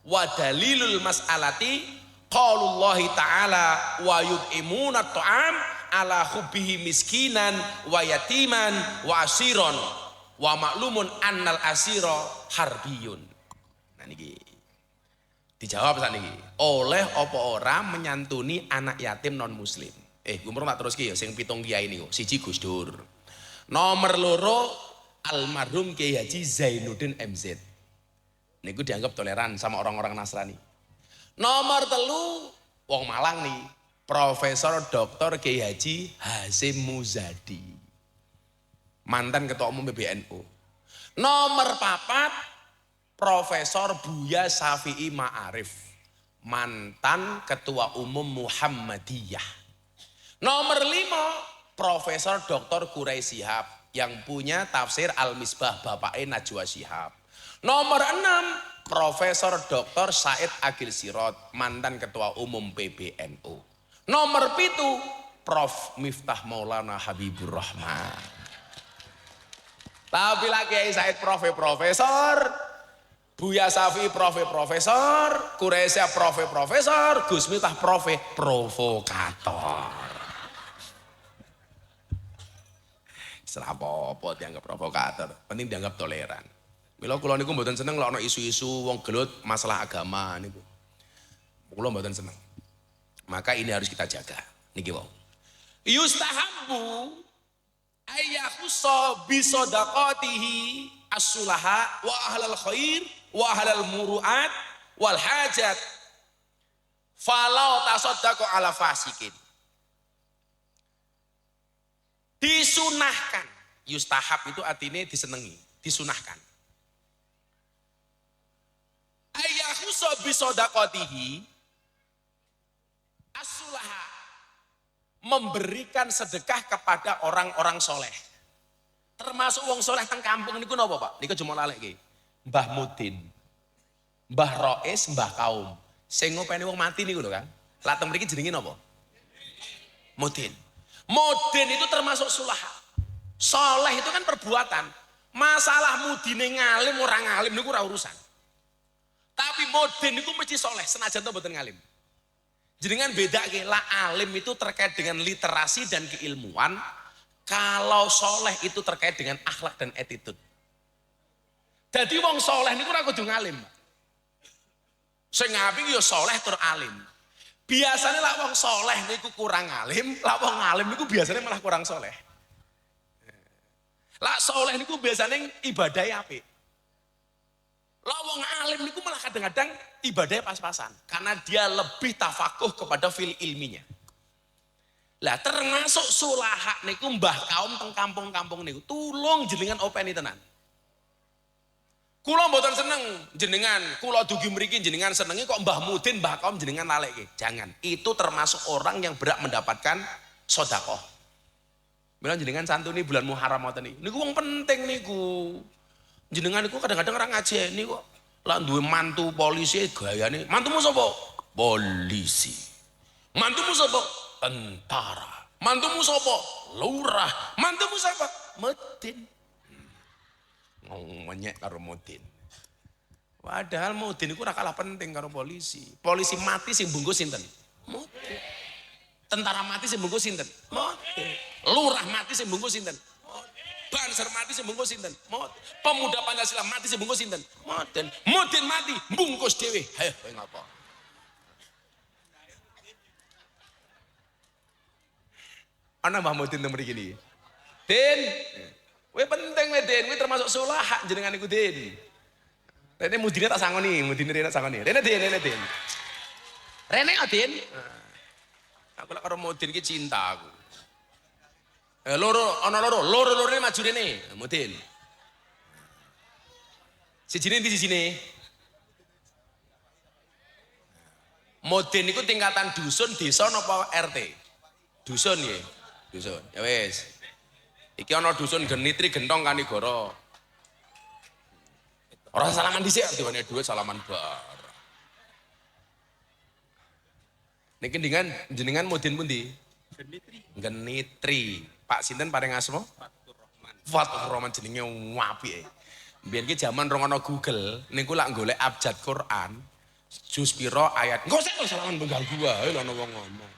Speaker 2: wa dalilul mas'alati qaulullahi ta'ala wa yud'imuna ta'am ala hubbihi miskinan wa yatiman wa asiron wa maklumun annal asiro harbiyun. Nah niki dijawab saat niki, oleh apa orang menyantuni anak yatim non muslim. Gumur tak terus ki ya sing 7 kiai niku. Siji Gus Dur. Nomor loro almarhum Kiai Haji Zainuddin MZ. Niku dianggap toleran sama orang-orang Nasrani. Nomor 3 wong Malang nih, Profesor Dr. Kiai Haji Hasyim Muzadi. Mantan Ketua Umum PBNU. Nomor 4 Profesor Buya Syafi'i Ma'arif. Mantan Ketua Umum Muhammadiyah. Nomor 5 Profesor Dr. Quraish Shihab yang punya tafsir Al-Misbah bapaknya Najwa Shihab. Nomor 6 Profesor Dr. Said Agil Sirot, mantan Ketua Umum PBNU. Nomor 7 Prof. Miftah Maulana Habibur Rahman. Tapi lagi Said Profesor, Buya Syafi'i Profesor, Quraish Profesor, Gus Miftah provokator. Serapopo dianggap provokator, penting dianggap toleran. Mila kula niku mboten seneng lek ana isu-isu wong gelut masalah agama niku. Kula mboten seneng. Maka ini harus kita jaga. Niki wae. Yustahabbu Ayyahussa bisodaqatihi as-sulaha wa ahlal khair wa ahlal muru'at wal hajat falau tasaddaqu ala fasikin. Disunahkan, yustahab itu artinya disenengi, disunahkan. Ayyahussa bisodaqatihi as-sulaha, memberikan sedekah kepada orang-orang soleh. Termasuk wong soleh teng kampung niku napa Pak? Niku cuma lalek iki. Mbah Mudin, Mbah Rois, Mbah Kaum. Sing ngopeni wong mati niku lho kan. Lah teng mriki jenenge napa? Mudin. Mudin itu termasuk sulaha. Soleh itu kan perbuatan. Masalah mudine ngalim orang ngalim niku ora urusan. Tapi mudin niku mesti soleh senajan to mboten ngalim. Jenengan beda lah, alim itu terkait dengan literasi dan keilmuan. Kalau soleh itu terkait dengan akhlak dan attitude. Jadi wong soleh niku ora kudu ngalim. Sing apik ya soleh tur alim. Biasanya lah wong soleh niku kurang alim, lah wong alim niku biasanya malah kurang soleh. Lah soleh niku biasanya ibadahnya apik. Lah wong alim niku malah kadang-kadang ibadahnya pas-pasan karena dia lebih tafakuh kepada fil ilminya. Lah termasuk sulaha niku mbah kaum teng kampung-kampung niku tulung jenengan openi tenan. Kula mboten seneng jenengan, kula dugi mriki jenengan senengi kok Mbah Mudin, Mbah Kaum jenengan laleki. Jangan. Itu termasuk orang yang berhak mendapatkan sedekah. Mila jenengan santuni bulan Muharram ngoten niku. Niku wong penting niku. Jenengan niku kadang-kadang ora ngajeni kok. Lah duwe mantu polisi gayane. Mantumu sapa? Polisi. Mantumu sapa? Tentara. Mantumu sapa? Lurah. Mantumu sapa? Mudin. Menyek karo Mudin. Padahal Mudin iku ora kalah penting karo polisi. Polisi mati sing bungkus sinten? Mudin. Tentara mati sing bungkus sinten? Mudin. Lurah mati sing bungkus sinten? Banser mati sing bungkus sinten? Mudin. Pemuda Pancasila mati sing bungkus sinten? Mudin. Mudin mati bungkus dhewe. Hayo kowe ngapa? Ana Mbah Mudin teng mriki iki. Din, kowe penting we Din, kowe termasuk sulaha jenengan iku Din. Rene Mudine tak sangoni, Mudine rene tak sangoni. Rene Din, rene Din. Rene Din. Aku lek karo Mudin iki cinta aku. Loro, ana loro rene maju rene, Mudin. Sijine ndi sijine? Mudin iku tingkatan dusun, desa napa RT? Dusun nggih. Dusun. Ya wis. Iki ana dusun Genitri Gentong Kanigoro. Ora salaman dhisik diwane dhuwit salaman bar. Niki jenengan Mudin pundi? Genitri. Pak sinten paring asma? Fatur Rahman jenenge apike. Mbiyen ki jaman rong ana Google, niku lak golek abjad Quran. Juz pira ayat. Engko sik salaman mengganggu wae lho ana wong ngomong.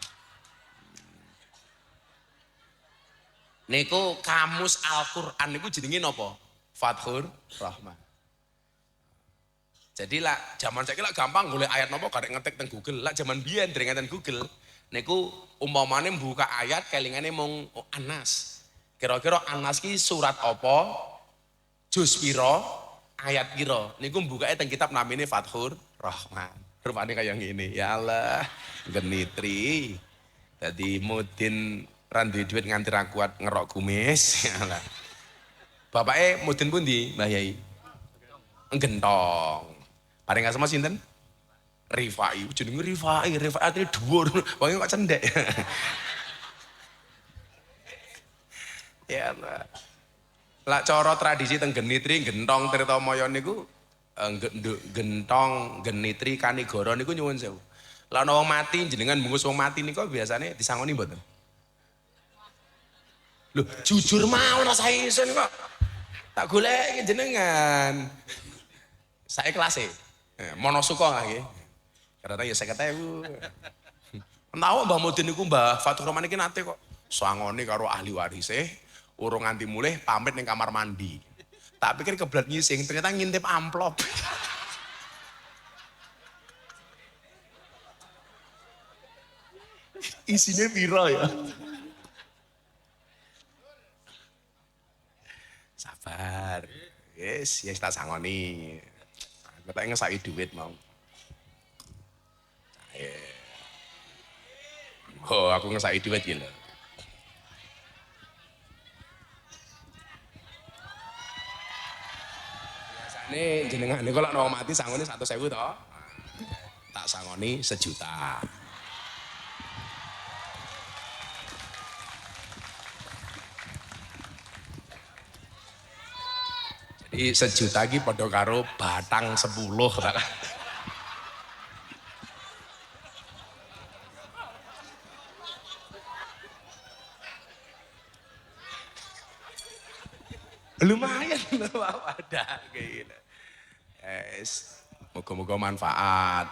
Speaker 2: Niku kamus Al-Qur'an niku jenenge napa? Fathur Rahman. Jadi lah zaman saiki lah gampang golek ayat napa garek ngetik teng Google. Lah zaman biyen dereng enten Google niku umpamane buka ayat kelingane mung Anas. Kira-kira Anas ki surat apa? Juz pira? Ayat pira? Niku mbukake teng kitab namine Fathur Rahman. Rupane kaya ngene. Ya Allah, Genitri. Dadi Mudin ran duwe dhuwit nganti ra kuat ngerok kumis. Yalah. Bapake Mudin pundi, Mbah Yai? Gentong. Paring asma sinten? Rifai. Jenenge Rifai, Rifai artine dhuwur. Wong kok cendhek. Ya Allah. Lah cara tradisi teng Genitri, Gentong Tirtamaya niku Gentong, Genitri, Kanigoro niku nyuwun sewu. Lah ana wong mati jenengan bungkus wong mati niku biasane disangoni mboten? Loh, jujur mau rasa isun kok. Tak golek jenengan. Saya kelas Monosuka nggih. Karena ya 50.000. Menawa Mbah Mudin niku Mbah Fathur Rahman iki nate kok sangoni karo ahli warise, urung nganti mulih pamit ning kamar mandi. Tak pikir kebelat ngising, ternyata ngintip amplop. Isinya pira ya? Yes, yes tak sangoni. Aku tak ngesaki duit mau. Oh, aku ngesaki duit iki lho. Biasane jenengan niku lek mau mati sangone 100.000 to. Tak sangoni 1 juta. Jadi 1 juta iki padha karo batang 10 ta. Lumayan lho wadah gitu. Es, moga-moga manfaat.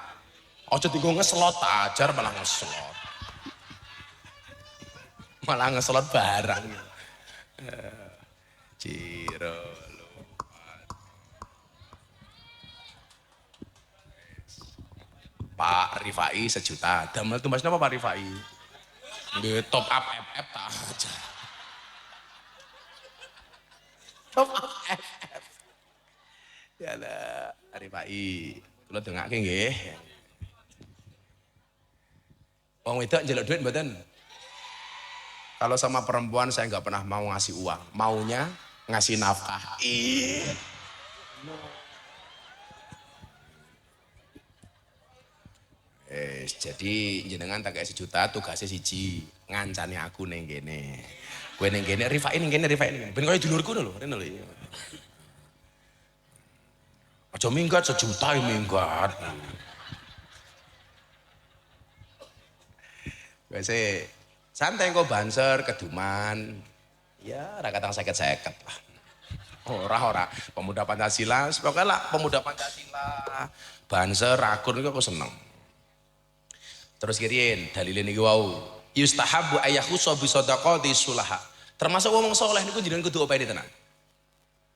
Speaker 2: Ojo dienggo ngeslot ajar malah ngeslot. Malah ngeslot barang. Ciro Pak Rifai 1 juta. Damel tumbas napa Pak Rifai? Nggih top up FF ta aja. Top up FF. Ya lah, Rifai. Kula dongake nggih. Wong wedok njaluk duit mboten? Kalau sama perempuan saya nggak pernah mau ngasih uang, maunya ngasih nafkah. Jadi jenengan tak kayak 1 juta tugasnya siji ngancani aku neng kene. Kowe neng kene Rifai neng kene Rifai neng. Ben koyo dulurku lho, rene lho. Aja minggat 1 juta ya minggat. Biasa santai kok banser keduman. Ya ora katang 50-50 lah. Ora pemuda Pancasila, pokoknya lah pemuda Pancasila. Banser rakur niku aku seneng. Terus kirin dalile niki wau. Yustahabu ayyakhusa bi shadaqati sulaha. Termasuk wong saleh niku jenengan kudu openi tenan.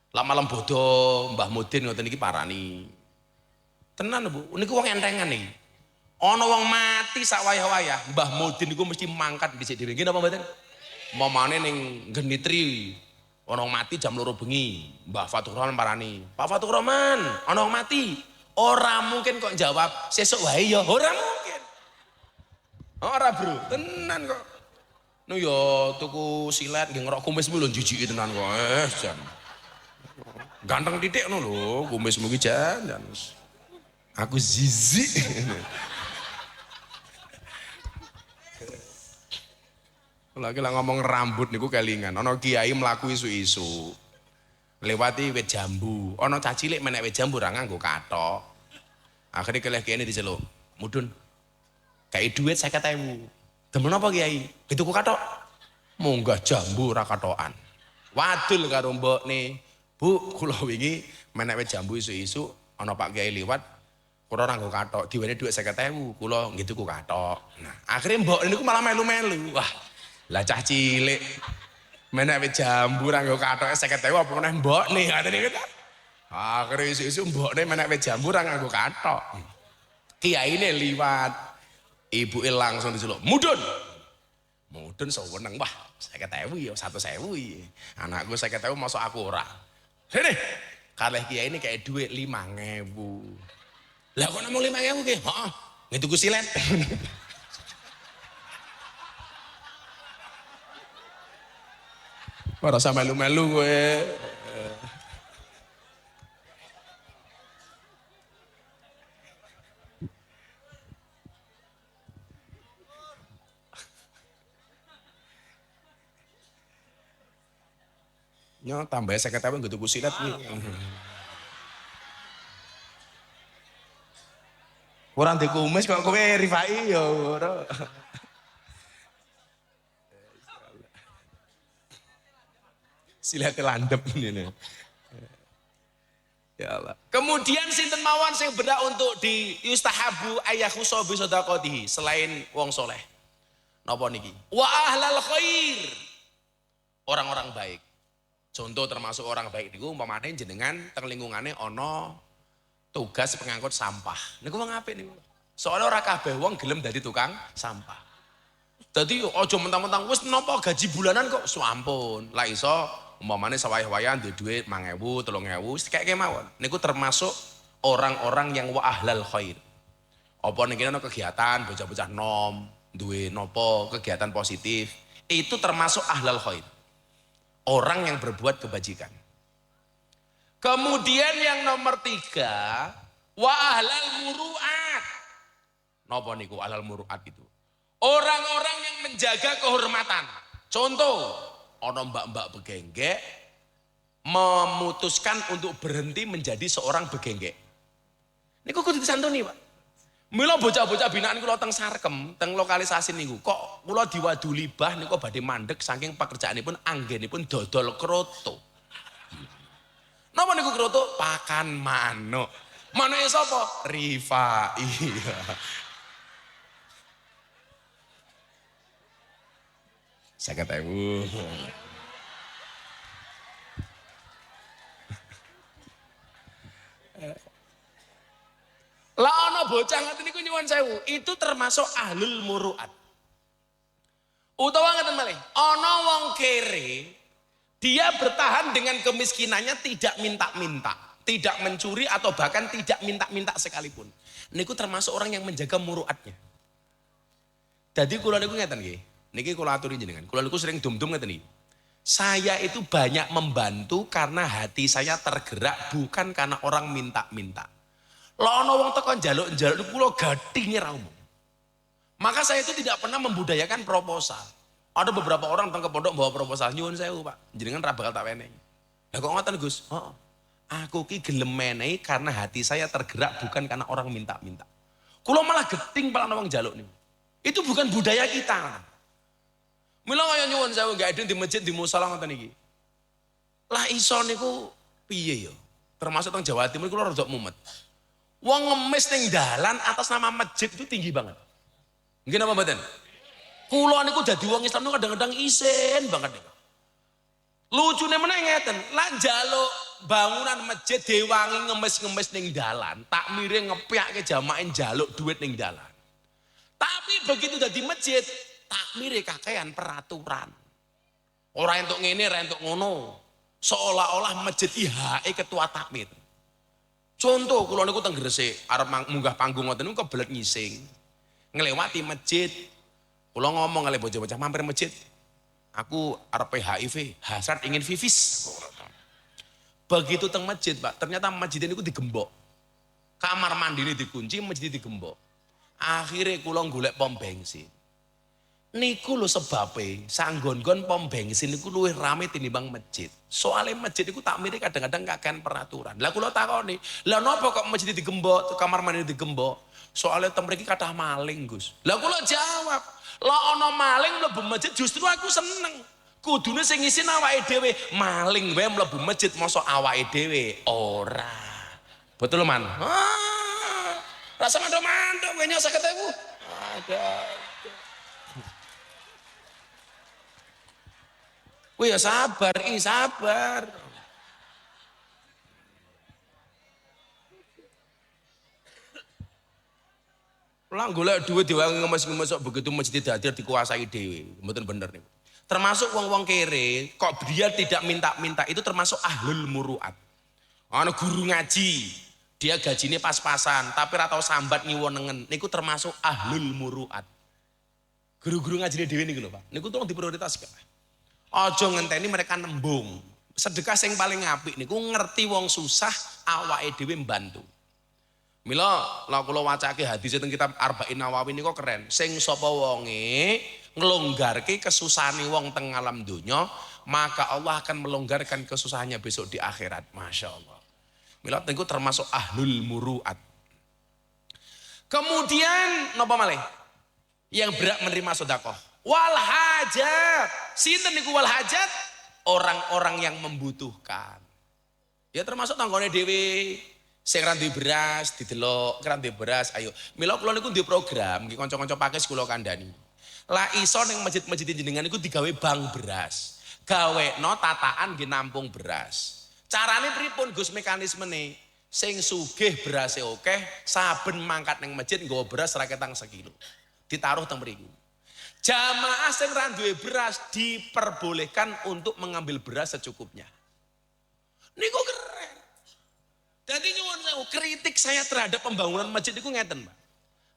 Speaker 2: Lah malam bodoh Mbah Mudin ngoten niki parani. Tenan Bu, niku wong entengan niki. Ana wong mati sak wayah-wayah, Mbah Mudin niku mesti mangkat dhisik dhewe. Nggih napa mboten? Momane ning genitri ana wong mati jam 2 bengi, Mbah Fatur Rahman parani. Pak Fatur Rahman, ana wong mati. Ora mungkin kok jawab sesuk wae ya, ora mungkin. Ora bro, tenan kok. Nu yo tuku silet nggih ngerok kumismu lho jijiki tenan kok. Jan. Ganteng titik ngono lho, kumismu ki jan. Aku zizi. Lagi lah ngomong rambut niku kelingan. Ana kiai mlaku isu-isu. Lewati wit jambu. Ana cah cilik menek wit jambu ra nganggo kathok. Akhire keleh kiai diceluk. Mudun. Kayak duit 50.000. Demen apa kiai? Dituku kathok. Munggah jambu ra kathokan. Wadul karo mbokne. Bu, kula wingi menek wit jambu isu-isu ana Pak Kiai liwat. Kula ora nganggo kathok, diwene dhuwit 50.000. Kula nggih tuku kathok. Nah, akhire mbokne niku malah melu-melu. Wah, lah cah cilik menek wit jambu ra nganggo kathoke 50.000 apa meneh mbokne ngateni gitu. Akhire isu-isu mbokne menek wit jambu ra nganggo kathok. Kiyaine liwat. Ibuke langsung diceluk, "Mudun." Mudun seweneng, wah, 50.000 ya 100.000 iki. Anakku 50.000 masuk aku ora. Rene, kalih kiai ini kayak duit 5.000. Lah kok namung 5.000 ki? Heeh. Nggih tuku silet. Ora sampe melu-melu kowe. Nyo tambah 50.000 nggo tuku silet kuwi. Ora ndek kumis kok kowe Rifai ya ora. Silate landep ngene. Ya Allah. Kemudian sinten mawon sing berhak untuk di yustahabu ayyakhusa bi shadaqatihi selain wong soleh. Napa niki? Wa ahlal khair. Orang-orang baik. Contoh termasuk orang baik niku umpamane jenengan teng lingkungane ana tugas pengangkut sampah. Niku wong apik niku. Soalnya ora kabeh wong gelem dadi tukang sampah. Dadi aja mentang-mentang wis nampa gaji bulanan kok sampun. Lah iso umpamane sawah-wayan duwe 5.000, 3.000, kayak kemawon. Niku termasuk orang-orang yang wa ahlal khair. Apa ning kene ana kegiatan bocah-bocah nom, duwe nopo kegiatan positif, itu termasuk ahlal khair. Orang yang berbuat kebajikan. Kemudian yang nomor 3, wa ahlal muru'at. Napa niku ahlal muru'at itu? Orang-orang yang menjaga kehormatan. Contoh, ana mbak-mbak begenggek memutuskan untuk berhenti menjadi seorang begenggek. Niku kudu disantuni, Pak. Mila bocah-bocah binaan kula teng Sarkem, teng lokalisasi niku. Kok kula diwadu libah niku badhe mandek saking pekerjaanipun anggenipun dodol kroto. Napa niku kroto? Pakan manuk. Manuke sapa? Rifai. Saya ketemu. Lah ana bocah ngoten niku nyuwun sewu, itu termasuk ahlul muruat. Utawa ngoten malih, ana wong kere, dia bertahan dengan kemiskinannya tidak minta-minta, tidak mencuri atau bahkan tidak minta-minta sekalipun. Niku termasuk orang yang menjaga muruatnya. Jadi kula niku ngeten nggih. Niki kula aturi jenengan. Kula niku sering dum-dum ngeten iki. Saya itu banyak membantu karena hati saya tergerak bukan karena orang minta-minta. Lah ana wong teko njaluk-njaluk niku kula gathing ra umum. Maka saya itu tidak pernah membudayakan proposal. Ada beberapa orang teng ke pondok bawa proposal, nyuwun sewu, Pak. Jenengan ra bakal tak wenehi. Lah kok ngoten, Gus? Heeh. Aku ki gelem menehi karena hati saya tergerak bukan karena orang minta-minta. Kula malah geting pala ana wong njaluk niku. Itu bukan budaya kita. Mila kaya nyuwun sewu gak ada di masjid di musala ngoten iki. Lah iso niku piye ya? Termasuk teng Jawa Timur kula rada mumet. Wong ngemis ning dalan atas nama masjid itu tinggi banget. Nggih napa mboten? Kula niku dadi wong Islam niku kadang-kadang isin banget niku. Lucune meneh ngeten, lah njaluk bangunan masjid dewangi ngemis-ngemis ning dalan, takmire ngepyake jamaah njaluk duit ning dalan. Tapi begitu dadi masjid, takmire kakean peraturan. Ora entuk ngene, ora entuk ngono. Seolah-olah masjid IHE ketua takmir. Contoh kula niku teng Gresik arep munggah panggung ngoten niku kebelet ngising. Nglewati masjid. Kula ngomong kali bocah-bocah mampir masjid. Aku arep HIV, hasrat ingin vivis. Begitu teng masjid, Pak, ternyata masjid niku digembok. Kamar mandine dikunci, masjid digembok. Akhirnya kula golek pom bensin. Niku lho sebabe sanggon-gon pom bensin niku luwih rame tinimbang masjid. Soalnya masjid niku takmire kadang-kadang kakean peraturan. Lah kula takoni, "Lah napa kok masjid digembok, kamar mandi digembok?" Soalnya teng mriki kathah maling, Gus. Lah kula jawab, "Lah ana maling mlebu masjid justru aku seneng. Kudune sing isin awake dhewe. Maling wae mlebu masjid mosok awake dhewe ora." Betul, Man? Rasa mantuk-mantuk kowe nyok 50.000. Ada. Wih ya sabar, sabar. Lah golek duit diwangi ngemes-ngemes begitu masjid hadir dikuasai dewe, mboten bener nih. Termasuk wong-wong kere, kok dia tidak minta-minta itu termasuk ahlul muruat. Ana guru ngaji, dia gajinya pas-pasan, tapi ra tau sambat ngiwonengen, niku termasuk ahlul muruat. Guru-guru ngajine dhewe niku lho, Pak. Niku tolong diprioritaskan. Aja ngenteni mereka nembung. Sedekah sing paling apik niku ngerti wong susah awake dhewe mbantu. Mila la kula wacake hadis teng kitab Arba'in Nawawi niku keren. Sing sapa wonge nglonggarke kesusahane wong teng alam donya, maka Allah akan melonggarkan kesusahannya besok di akhirat. Masya Allah. Mila niku termasuk ahlul muruat. Kemudian napa malih? Yang berhak menerima sedekah. Wal hajat. Sinten niku wal hajat? Orang-orang yang membutuhkan. Ya termasuk tanggone dhewe sing ra duwe beras didelok, ra duwe beras ayo. Mila kula niku duwe program nggih kanca-kanca pakis kula kandhani. Lah iso ning masjid-masjid jenengan niku digawe bank beras. Gawekno tataan nggih nampung beras. Carane pripun Gus mekanismene? Sing sugih berase akeh, saben mangkat ning masjid nggawa beras raketang sekilo. Ditaruh teng mriku. Jamaah sing ra duwe beras diperbolehkan untuk mengambil beras secukupnya. Niku keren. Jadi nyuwun sewu, kritik saya terhadap pembangunan masjid itu ngeten, Pak.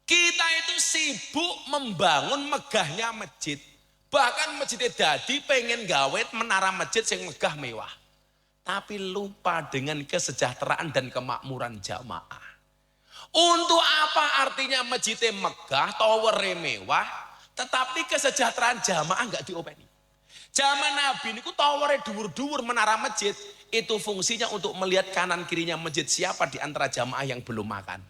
Speaker 2: Kita itu sibuk membangun megahnya masjid. Bahkan masjidnya dadi pengen gawe menara masjid yang megah mewah. Tapi lupa dengan kesejahteraan dan kemakmuran jamaah. Untuk apa artinya masjidnya megah, towernya mewah, tetapi kesejahteraan jamaah nggak diopeni. Zaman Nabi niku towernya dhuwur-dhuwur menara masjid, itu fungsinya untuk melihat kanan kirinya masjid siapa di antara jamaah yang belum makan.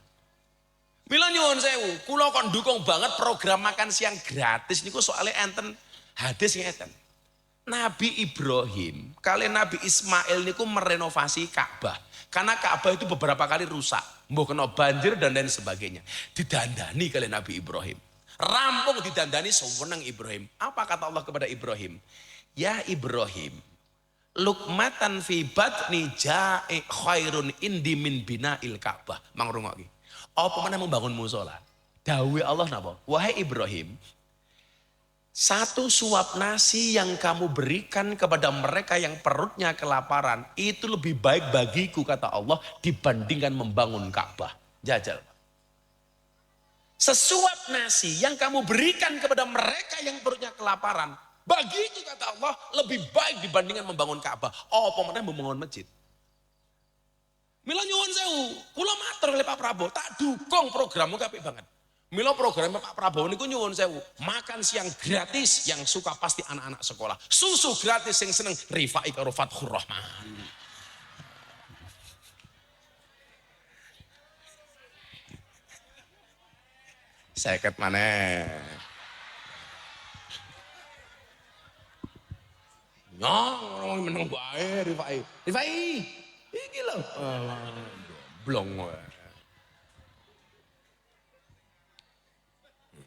Speaker 2: Mila nyuwun sewu, kula kon dukung banget program makan siang gratis niku soalnya enten hadis ngeten. Nabi Ibrahim kali Nabi Ismail niku merenovasi Ka'bah. Karena Ka'bah itu beberapa kali rusak, mbok kena banjir dan lain sebagainya. Didandani kali Nabi Ibrahim. Rampung didandani sewenang Ibrahim. Apa kata Allah kepada Ibrahim? Ya Ibrahim, lukmatan fi batni ja'i khairun indi min bina'il Ka'bah. Mangrungoki. Apa mana membangun musola? Dawe Allah napa? Wahai Ibrahim, satu suap nasi yang kamu berikan kepada mereka yang perutnya kelaparan itu lebih baik bagiku kata Allah dibandingkan membangun Ka'bah. Jajal. Sesuap nasi yang kamu berikan kepada mereka yang perutnya kelaparan bagiku kata Allah lebih baik dibandingkan membangun Ka'bah. Apa mana membangun masjid? Mila nyuwun sewu, kula matur oleh Pak Prabowo, tak dukung programmu apik banget. Mila program Pak Prabowo niku nyuwun sewu, makan siang gratis yang suka pasti anak-anak sekolah. Susu gratis yang seneng Rifai karo Fathur Rahman. Seket maneh. Nyong meneng bae Rifai. Rifai. Iki lho. Blong wae.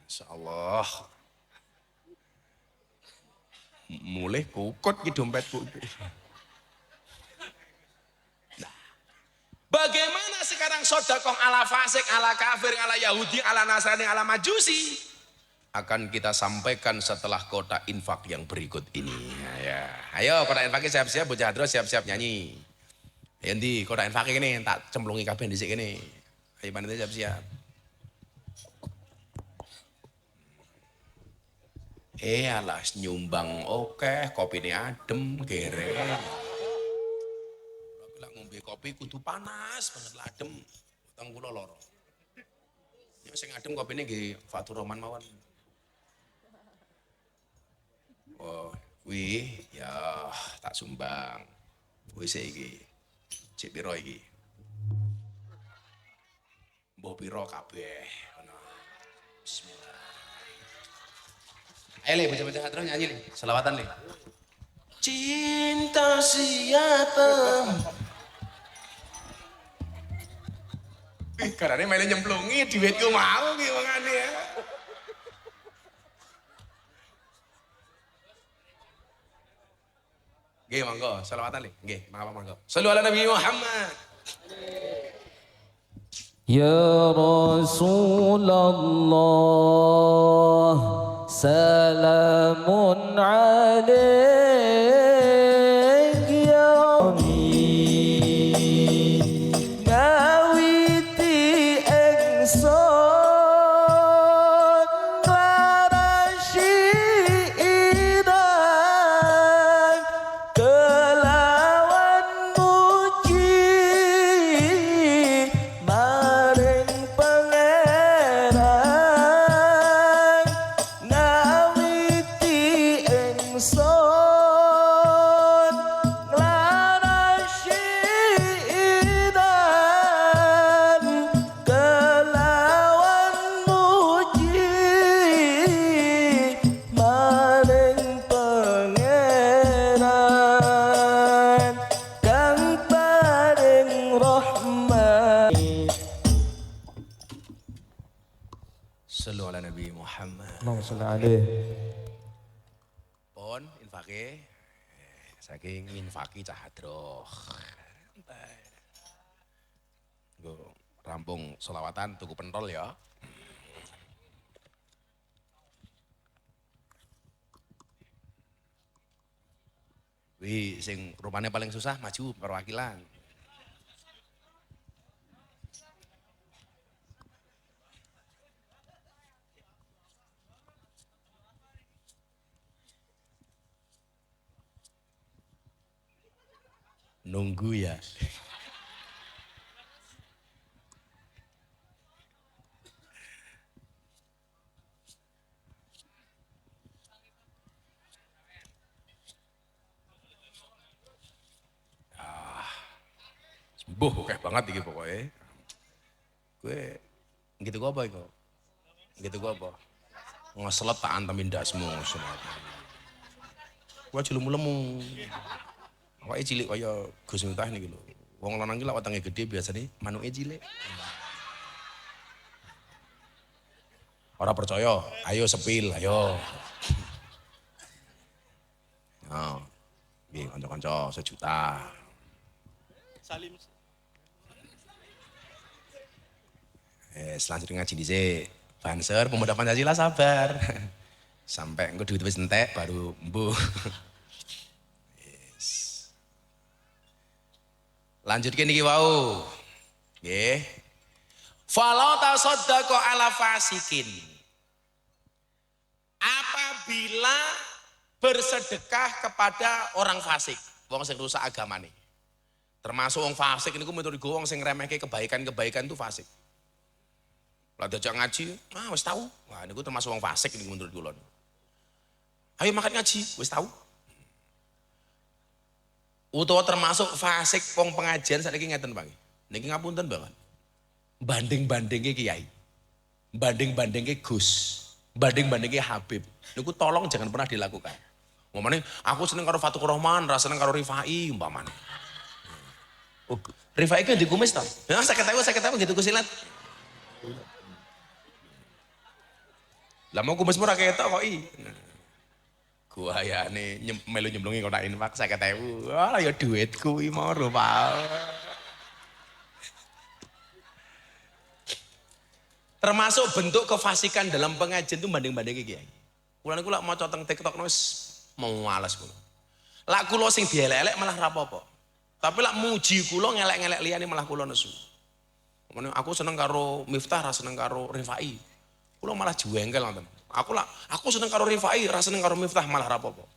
Speaker 2: Insyaallah. Mulai kukut ki dompetku. Nah, bagaimana sekarang sedekah ala fasik, ala kafir, ala Yahudi, ala Nasrani, ala Majusi? Akan kita sampaikan setelah kota infak yang berikut ini. Ya. Ayo kota infak siap-siap, bocah hadro siap-siap nyanyi. Nanti kota infak ini tak cemplungi kabeh dhisik kene. Ayo panitia siap-siap. Alas nyumbang oke, kopine adem, kere. Kalau ngombe kopi kudu panas banget lah adem. Utang kula loro. Ya sing adem kopine nggih Fathur Rahman mawon. Oh, kuwi ya tak sumbang. Wis iki. Cek piro iki? Mbah piro kabeh. Bismillah. Ayo Le, baca-baca terus nyanyi Le, selawatan Le. Cinta siapa? Karena main nyemplungi duitku mau ki mangane ya. Nggih monggo, selawatan Le. Nggih, monggo. Shallu ala Nabi Muhammad.
Speaker 3: Ya Rasulullah, salamun alaik ya amin. Ngawiti engson ngarasyidan kelawan muji maring pangeran ngawiti engson nglarasyidan kelawan muji maring pangeran kang paring rahmat.
Speaker 2: Shallu ala Nabi Muhammad.
Speaker 3: Allahumma sholli alaihi.
Speaker 2: Pon infake saking infaki cah hadroh. Nggo rampung selawatan tuku pentol ya. Wih, sing rupanya paling susah maju perwakilan. Nunggu ya. Sembuh kayak banget iki pokoknya. Gue gitu gua apa iku? Gitu gua apa? Ngeselet tak antemin ndasmu sunat. Gua lemu-lemu. Awake cilik kaya Gus Miftah niki lho. Wong lanang iki lak wetenge gede biasane manuke cilik. Ora percaya, ayo sepil, ayo. Nah, nggih kanca-kanca sejuta. Salim. Selanjutnya ngaji dhisik. Banser pemuda Pancasila sabar. Sampai engko duit wis entek baru mbuh. Yes. Lanjutke niki wau. Nggih. Fala tasaddaqa ala fasikin. Apabila bersedekah kepada orang fasik, wong sing rusak agamane. Termasuk wong fasik niku menurut wong sing ngremehke kebaikan-kebaikan itu fasik. Lah diajak ngaji, wis tahu. Wah niku termasuk wong fasik niku menurut kula. Ayo makan ngaji, wis tahu. Utawa termasuk fasik wong pengajian saiki ngeten Pak. Niki ngapunten banget. Banding-bandingke kiai. Banding-bandingke Gus. Banding-bandingke Habib. Niku tolong jangan pernah dilakukan. Ngomongnya aku seneng karo Fatur Rahman, ra seneng karo Rifai umpamane. Oh, Rifai kan dikumis ta? Ya saya ketahui gitu kusilat. Lah mau kumis murah ketok kok i. Gua ya nih melu nyemplungi kotak infak 50.000. Wah ya duitku i mau rupa. Termasuk bentuk kefasikan dalam pengajian itu banding-banding kiai. Kula niku lak maca teng TikTok wis mau males kula. Lak kula sing dielek-elek malah ra apa-apa. Tapi lak muji kula ngelek-ngelek liyane malah kula nesu. Aku seneng karo Miftah, ra seneng karo Rifai. Kula malah jengkel ngoten. Aku seneng karo Rifai, ra seneng karo Miftah malah ra apa-apa.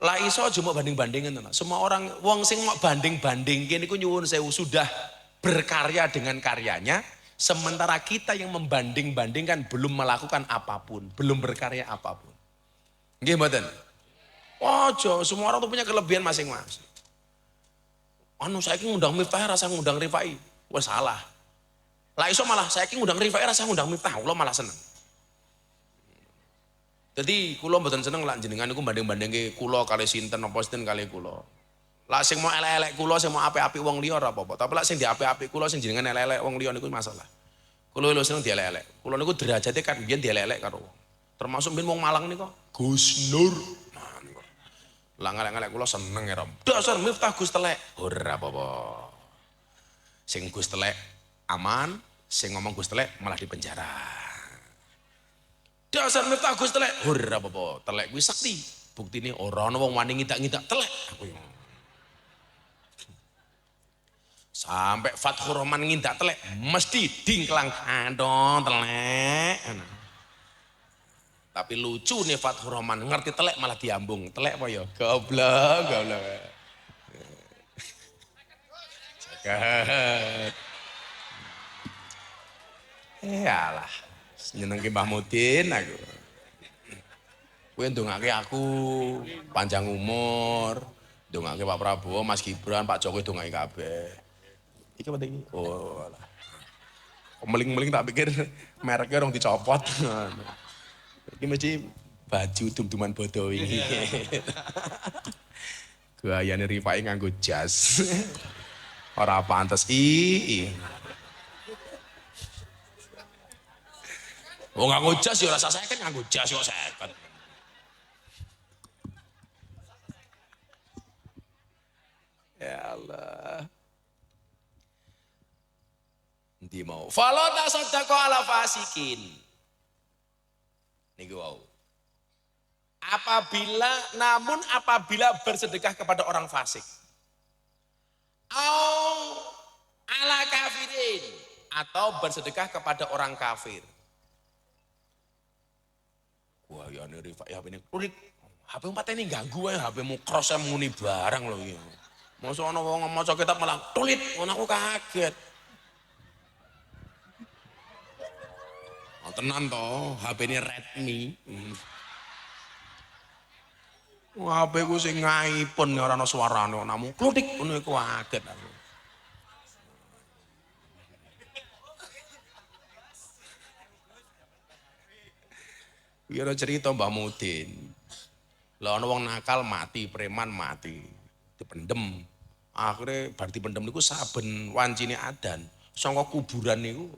Speaker 2: Lah iso aja mau banding-bandingin tenan. Semua orang wong sing mau banding-bandingke niku nyuwun sewu sudah berkarya dengan karyanya. Sementara kita yang membanding-bandingkan belum melakukan apapun, belum berkarya apapun. Nggih mboten? Ojo, semua orang tuh punya kelebihan masing-masing. Saiki ngundang Miftah rasa ngundang Rifai. Wes salah. Lah iso malah saiki ngundang Rifai rasa ngundang Miftah, kula malah seneng. Jadi kula mboten seneng lak jenengan niku banding-bandingke kula kali sinten apa sinten kali kula. Lah sing mau elek-elek kula sing mau apik-apik wong liya ora apa-apa. Tapi lak sing diapik-apik kula sing jenengan elek-elek wong liya niku masalah. Kula lho seneng dielek-elek. Kula niku derajate kan biyen dielek-elek karo wong. Termasuk biyen wong Malang niku Gus Nur. Nah niku. Lah ngelek-ngelek kula seneng ya. Dasar Miftah Gus telek. Ora apa-apa. Sing Gus telek aman, sing ngomong Gus telek malah dipenjara. Dasar Miftah Gus telek. Ora apa-apa. Telek kuwi sakti. Buktine ora ana wong wani ngidak-ngidak telek. Sampai Fathur Rahman ngindak telek mesti dingklang kandong telek. Tapi lucu nih Fathur Rahman ngerti telek malah diambung. Telek apa ya? Goblok. Jagat. Yalah, nyenengke Mbah Mudin aku. Kowe ndongake aku panjang umur, ndongake Pak Prabowo, Mas Gibran, Pak Jokowi ndongake kabeh. Iki apa iki? Oh alah. Meling-meling tak pikir mereknya orang dicopot. Iki mesti baju dum-duman bodoh iki. Gayane Rifai nganggo jas. Ora pantes Oh nganggo jas ya rasa saya kan nganggo jas kok seket. Ya Allah. Nanti mau. Fala tasaddaqa ala fasikin. Niku wau. apabila bersedekah kepada orang fasik. Au ala kafirin, atau bersedekah kepada orang kafir. Wah ya ini Rifat ya ini kulit. HP empat ini ganggu ya, HP-mu cross muni barang loh ya. Masa ana wong maca kitab malah tulit, ngono aku kaget. Oh, tenan toh, HP ini Redmi. HP ku sing iPhone ora ana suarane, namu klutik ngono iku kaget aku. Kira cerita Mbah Mudin. Lah ana wong nakal mati, preman mati, dipendem. Akhirnya bar dipendem niku saben wancine adan, saka kuburan niku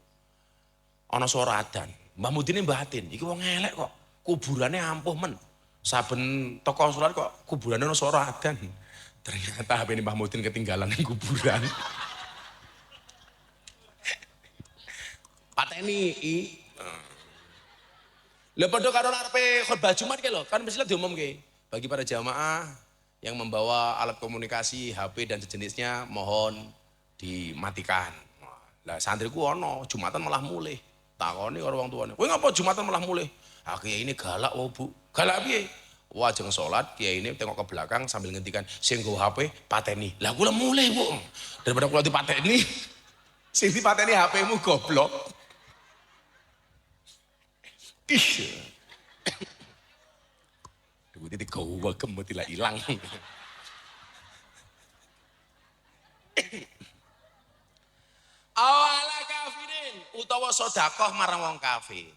Speaker 2: ana suara adan. Mbah Mudin batin, iki wong elek kok, kuburane ampuh men. Saben toko salat kok kuburane ana suara adan. Ternyata HP Mbah Mudin ketinggalan ning kuburan. Pateni lha padha karo arepe khotbah Jumat ki lho, kan mesti diumumke. Bagi para jamaah yang membawa alat komunikasi, HP dan sejenisnya mohon dimatikan. Lah santriku ono Jumatan malah mulih. Takoni karo wong tuane. Kowe ngapa Jumatan malah mulih? Ah kiai ini galak wae, Bu. Galak piye? Wah jeng salat kiai ini tengok ke belakang sambil ngentikan sing nggo HP pateni. Lah kula mulih, Bu. Daripada kula dipateni sing dipateni HP-mu goblok. Ih. Duit itu kau kemudian hilang. Awala kafirin utawa sedekah marang wong kafir.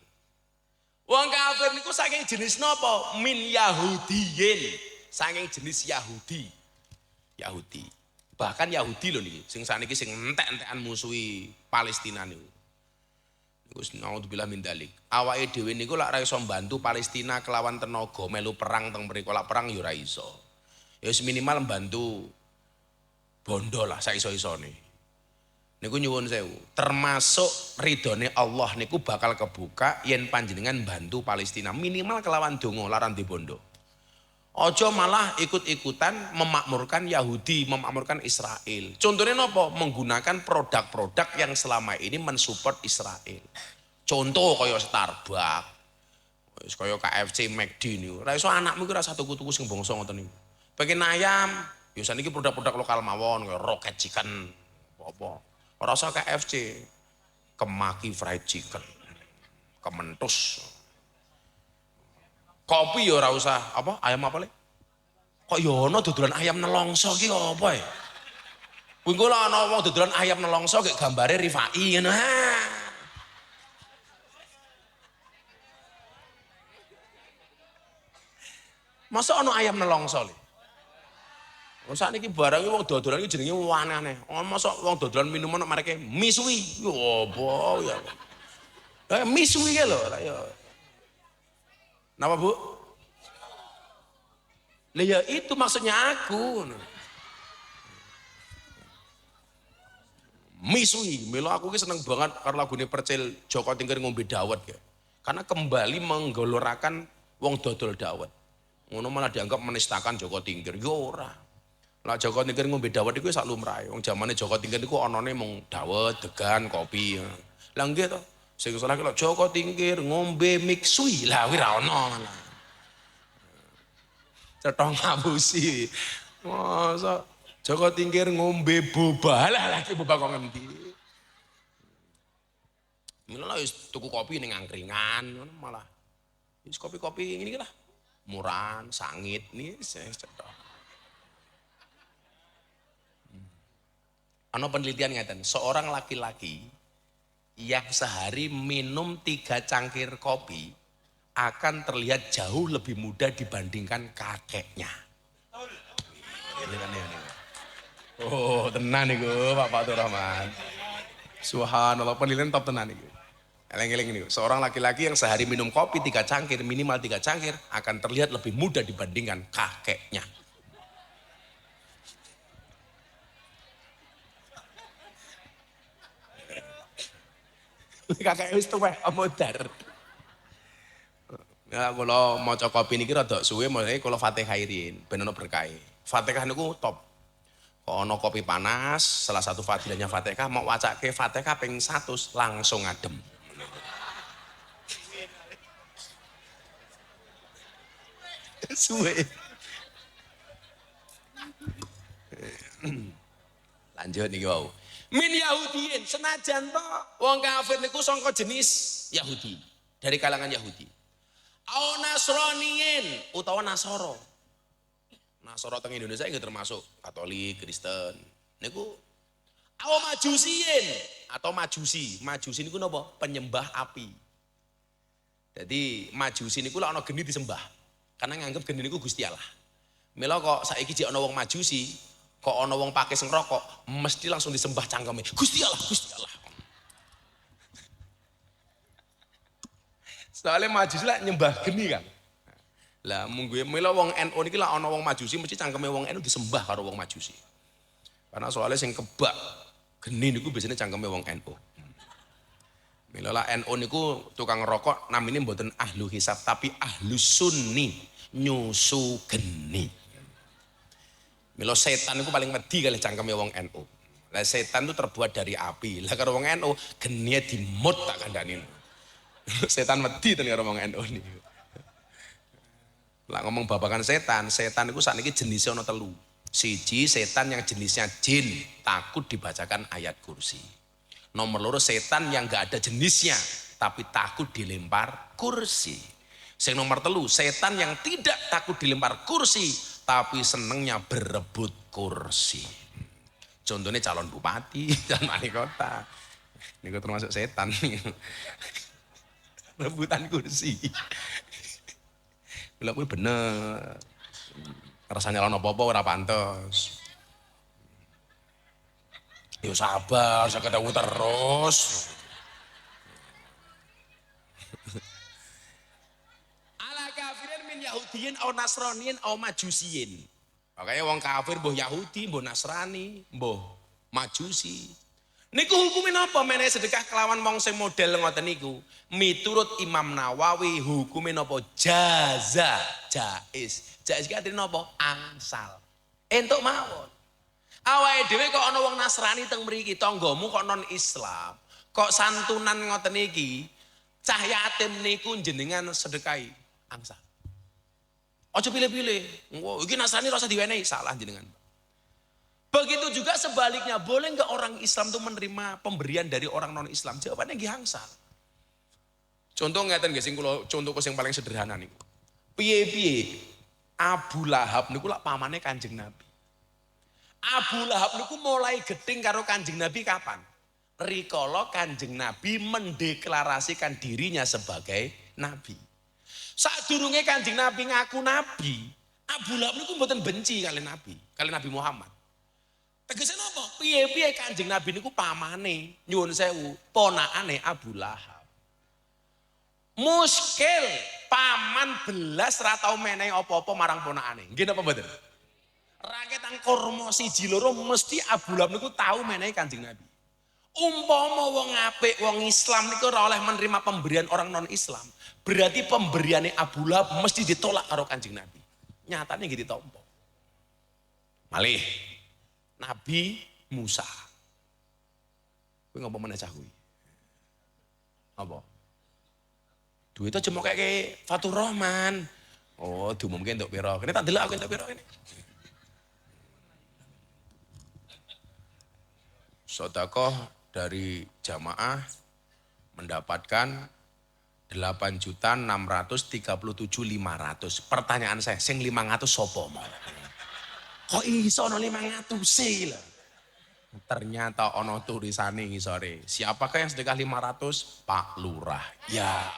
Speaker 2: Wong kafir niku saking jenis napa? Min Yahudiyin, saking jenis Yahudi. Yahudi. Bahkan Yahudi lho niki, sing saniki sing entek-entekan musuhi Palestina niku. Niku naudzubillah min dzalik. Awake dhewe niku lak ora iso mbantu Palestina kelawan tenaga melu perang teng mriko, lak perang ya ora iso. Ya minimal mbantu bondo lah saiso-isone. Niku nyuwun sewu, termasuk ridhone Allah niku bakal kebuka yen panjenengan bantu Palestina minimal kelawan donga larang dibondo. Ojo malah ikut-ikutan memakmurkan Yahudi, memakmurkan Israel. Contohnya apa? Menggunakan produk-produk yang selama ini mensupport Israel. Contoh kaya Starbucks, kaya KFC, McD niku. Ra iso anakmu ki ra tuku-tuku sing bangsa ngoten niku. Pengen ayam, ya saniki produk-produk lokal mawon kaya Rocket Chicken apa. Ora usah KFC, Kemaki Fried Chicken, Kementus. Kopi ya ora usah apa ayam apa le? Kok ya ana dodolan ayam nelongso ki apa ya? Kuwi engko ana wong dodolan ayam nelongso gek gambare Rifai ngono. Masa ana ayam nelongso le? Wong sakniki barang wong dodolan iki jenenge aneh-aneh. Masa wong dodolan minuman mereke Misui. Ya apa ya. Lah Misui ki lho, ya. Napa Bu? Lah ya itu maksudnya aku. Misui, melo aku ki seneng banget karo lagune Percil Joko Tingkir ngombe dawet ya. Karena kembali menggelorakan wong dodol dawet. Ngono malah dianggap menistakan Joko Tingkir. Ya ora. Lah Joko Tingkir ngombe dawet iku sak lumrahe. Wong zamane Joko Tingkir niku anane mung dawet, degan, kopi. Lah nggih to. Sing salah ki Joko Tingkir ngombe Mixui. Lah kuwi ra ono. Cetong ngapusi. Masa Joko Tingkir ngombe boba. Lah lagi boba kok ngendi. Mila wis tuku kopi ning angkringan ngono malah. Wis kopi-kopi ngene iki lah. Murahan, sangit nih saya cetok. Ana penelitian ngeten, seorang laki-laki yang sehari minum 3 cangkir kopi akan terlihat jauh lebih muda dibandingkan kakeknya. Oh, tenan niku Pak Fatur Rahman. Subhanallah, penelitian top tenan niku. Eleng-eleng niku, seorang laki-laki yang sehari minum kopi 3 cangkir, minimal 3 cangkir akan terlihat lebih muda dibandingkan kakeknya. Kakek wis tuwek amodar. Ya kula maca kopi niki rada suwe mulane kula Fatihairin ben ono berkah. Fatihah niku top. Kok ono kopi panas, salah satu fadilahnya Fatihah mau wacake Fatihah ping 100 langsung adem. Suwe. Lanjut niki wau. Min Yahudiyin senajan to wong kafir niku sangka jenis Yahudi, dari kalangan Yahudi. Au Nasraniyin utawa Nasoro. Nasoro teng Indonesia iki termasuk Katolik, Kristen. Niku au Majusiyin atau Majusi. Majusi niku napa? Penyembah api. Jadi Majusi niku lek ana geni disembah. Karena nganggep geni niku Gusti Allah. Mila kok saiki jek ana wong Majusi, kok ana wong pakis ngerokok, mesti langsung disembah cangkeme. Gusti Allah, Gusti Allah. Soalnya Majusi lah nyembah geni kan. Lah munggu mila wong NU niki lah ana wong Majusi mesti cangkeme wong NU disembah karo wong Majusi. Karena soalnya sing kebak geni niku biasanya cangkeme wong NU. Mila lah NU niku tukang rokok namine mboten ahlu hisab tapi ahlu sunni nyusu geni. Mila setan niku paling wedi kali cangkeme wong NU. Lah setan itu terbuat dari api. Lah karo wong NU genie dimut tak kandhani. Setan wedi ten karo wong NU niku. Lah ngomong babakan setan, setan niku sakniki jenisnya ana 3. Siji setan yang jenisnya jin, takut dibacakan ayat kursi. Nomor 2 setan yang enggak ada jenisnya, tapi takut dilempar kursi. Sing nomor 3 setan yang tidak takut dilempar kursi, tapi senengnya berebut kursi. Contohnya calon bupati, calon wali kota. Niku termasuk setan. Rebutan kursi. Bila kuwi bener. Rasanya nyalon apa-apa ora pantes. Yo sabar, sakit aku terus. Ala kafirin min Yahudiyin au Nasraniyin au Majusiyin. Makanya wong kafir mbuh Yahudi, mbuh Nasrani, mbuh Majusi. Niku hukumin apa menehi sedekah kelawan wong sing model ngoten niku? Miturut Imam Nawawi hukumin apa? Jaza, jaiz. Jaiz ki artine apa? Angsal. Entuk mawon. Awake dhewe kok ana wong Nasrani teng mriki, tanggamu kok non Islam. Kok santunan ngoten iki, cah yatim niku jenengan sedekahi angsal. Aja pilih-pilih. Wah, iki Nasrani rasa diwenehi, salah jenengan. Begitu juga sebaliknya, boleh nggak orang Islam itu menerima pemberian dari orang non Islam? Jawabannya nggih angsal. Contoh ngeten nggih sing kula contoh sing paling sederhana niku. Piye-piye Abu Lahab niku lak pamane Kanjeng Nabi. Abu Lahab niku mulai gedeng karo Kanjeng Nabi kapan? Rikala Kanjeng Nabi mendeklarasikan dirinya sebagai nabi. Sadurunge Kanjeng Nabi ngaku nabi, Abu Lahab niku mboten benci kali Nabi Muhammad. Tegese napa? Piye-piye Kanjeng Nabi niku pamane, nyuwun sewu, ponakane Abu Lahab. Muskil paman belas ra tau menehi apa-apa marang ponakane. Nggih napa mboten? Raketan kurma siji loro mesti Abu Lahab niku tau menehi Kanjeng Nabi. Umpama wong apik, wong Islam niku ora oleh menerima pemberian orang non Islam, berarti pemberiane Abu Lahab mesti ditolak karo Kanjeng Nabi. Nyatane nggih ditampa. Malih Nabi Musa. Kuwi ngopo meneh cah kuwi? Apa? Duit aja mau kayak Fatur Rahman. Oh, diumumke entuk pira? Kene tak delok aku entuk pira kene. Sedekah dari jamaah mendapatkan 8.637.500. Pertanyaan saya, sing 500 sapa mau? Kok iso ana 500 sih lho? Ternyata ono tulisane ngisore. Siapakah yang sedekah 500? Pak Lurah. Ya.